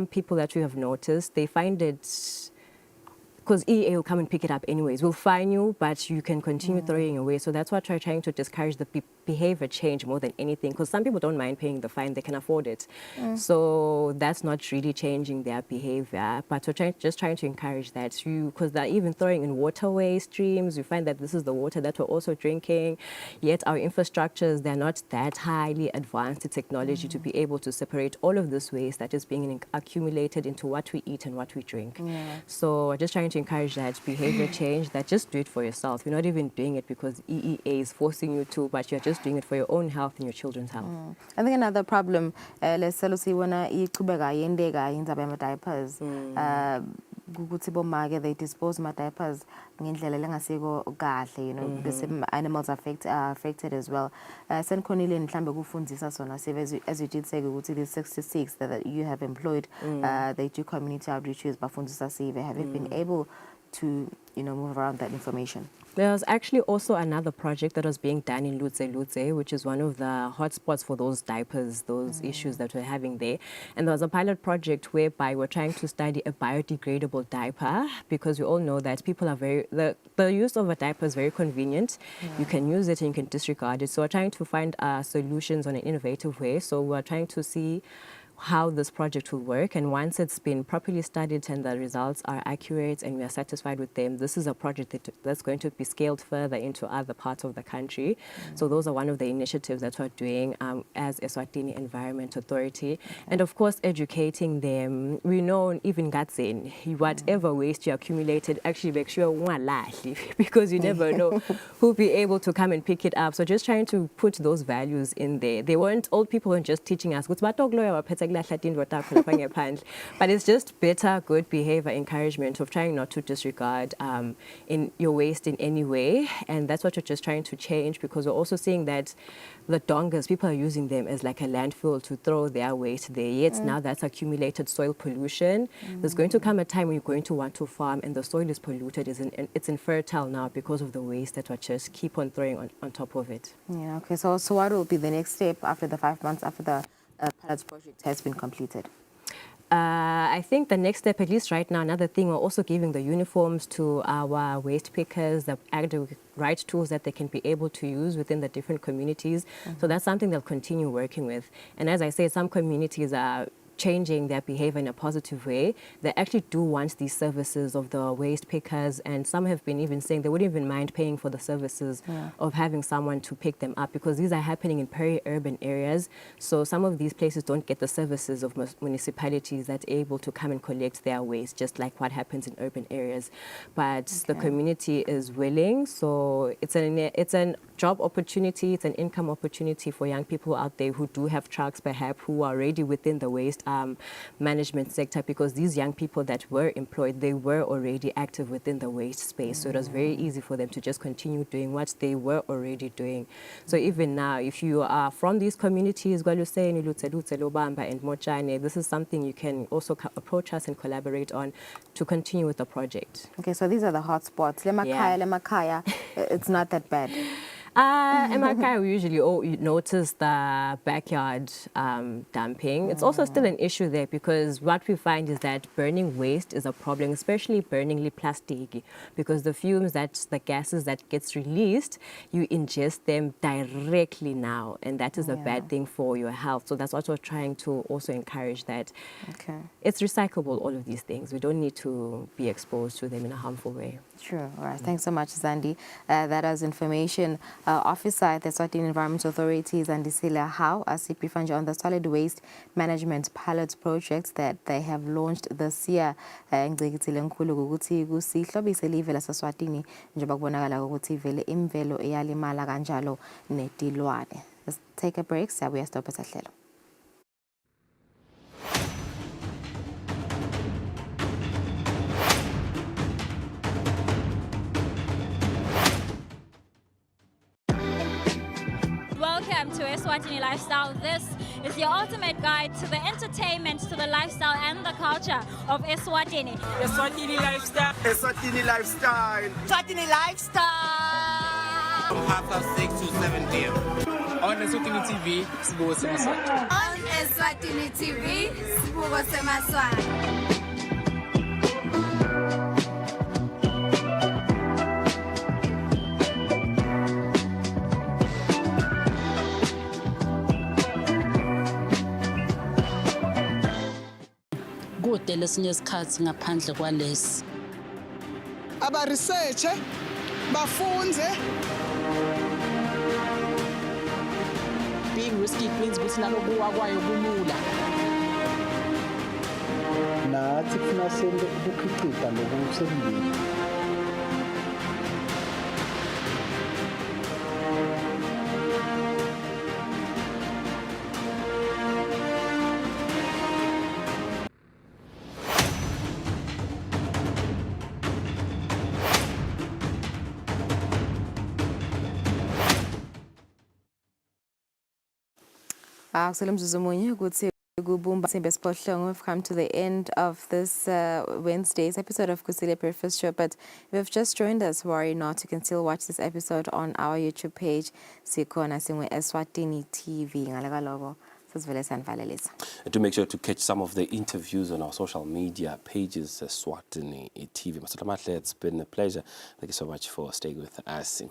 people that we have noticed, they find it because EA will come and pick it up anyways. We'll fine you, but you can continue throwing away. So that's what we're trying to discourage the behavior change more than anything, because some people don't mind paying the fine, they can afford it. So that's not really changing their behavior, but we're just trying to encourage that, because they're even throwing in waterways, streams. You find that this is the water that we're also drinking, yet our infrastructures, they're not that highly advanced in technology to be able to separate all of this waste that is being accumulated into what we eat and what we drink. So we're just trying to encourage that behavior change, that just do it for yourself. You're not even doing it because EEA is forcing you to, but you're just doing it for your own health and your children's health. I think another problem, let's say when diapers, they dispose my diapers, the animals are affected as well. As you did say, the 66 that you have employed, they do community outreaches, but have you been able to move around that information? There's actually also another project that was being done in Lutse, which is one of the hotspots for those diapers, those issues that we're having there. And there was a pilot project whereby we're trying to study a biodegradable diaper, because we all know that people are the use of a diaper is very convenient. You can use it and you can disregard it. So we're trying to find solutions on an innovative way. So we're trying to see how this project will work, and once it's been properly studied and the results are accurate and we are satisfied with them, this is a project that's going to be scaled further into other parts of the country. So those are one of the initiatives that we're doing as Eswatini Environment Authority, and of course educating them. We know even Gatseni, whatever waste you accumulated, actually make sure because you never know who'll be able to come and pick it up. So just trying to put those values in there. Old people weren't just teaching us, but it's just better, good behavior encouragement of trying not to disregard in your waste in any way. And that's what we're just trying to change, because we're also seeing that the dongas, people are using them as like a landfill to throw their waste there. Yet now that's accumulated soil pollution. There's going to come a time when you're going to want to farm and the soil is polluted, it's infertile now because of the waste that we just keep on throwing on top of it. Yeah, okay. So what will be the next step after the 5 months after the pilot project has been completed? I think the next step, at least right now, another thing, we're also giving the uniforms to our waste pickers, the right tools that they can be able to use within the different communities. So that's something they'll continue working with. And as I say, some communities are changing their behavior in a positive way. They actually do want these services of the waste pickers, and some have been even saying they wouldn't even mind paying for the services of having someone to pick them up, because these are happening in peri-urban areas. So some of these places don't get the services of municipalities that are able to come and collect their waste, just like what happens in urban areas. But the community is willing, so it's an job opportunity, it's an income opportunity for young people out there who do have trucks, perhaps, who are already within the waste management sector, because these young people that were employed, they were already active within the waste space. So it was very easy for them to just continue doing what they were already doing. So even now, if you are from these communities, Gwaluseni, Lutse, Lobamba, and Mochane, this is something you can also approach us and collaborate on to continue with the project. Okay, so these are the hot spots. Lemakaya, it's not that bad. MRK, we usually notice the backyard dumping. It's also still an issue there, because what we find is that burning waste is a problem, especially burning plastic, because the fumes, the gases that gets released, you ingest them directly now, and that is a bad thing for your health. So that's what we're trying to also encourage, that it's recyclable, all of these things. We don't need to be exposed to them in a harmful way. Sure. All right. Thanks so much, Zandi. That is information. Officer at the Eswatini Environment Authority, Kusile, how ACP Fanja on the solid waste management pilot projects that they have launched this year. Let's take a break. So we are stopping at Lelo. Welcome to Eswatini Lifestyle. This is your ultimate guide to the entertainment, to the lifestyle and the culture of Eswatini. Eswatini Lifestyle. Eswatini Lifestyle. Eswatini Lifestyle. From 6:30 to 7 p.m. On Eswatini TV, Sibuko Semaswati. On Eswatini TV, Sibuko Semaswati. kude lesinye isikhathi ngaphandle kwalesi. Aba-researche, bafunze. Being risky means ukuthi nalokuwa kwayo kulula. nathi kufuna sente ukukhiqiza nokusebenzisa. We've come to the end of this Wednesday's episode of Kusile Breakfast Show. But if you've just joined us, worry not. You can still watch this episode on our YouTube page. Sikona singwe Eswatini TV. To make sure to catch some of the interviews on our social media pages, Eswatini TV. It's been a pleasure. Thank you so much for staying with us.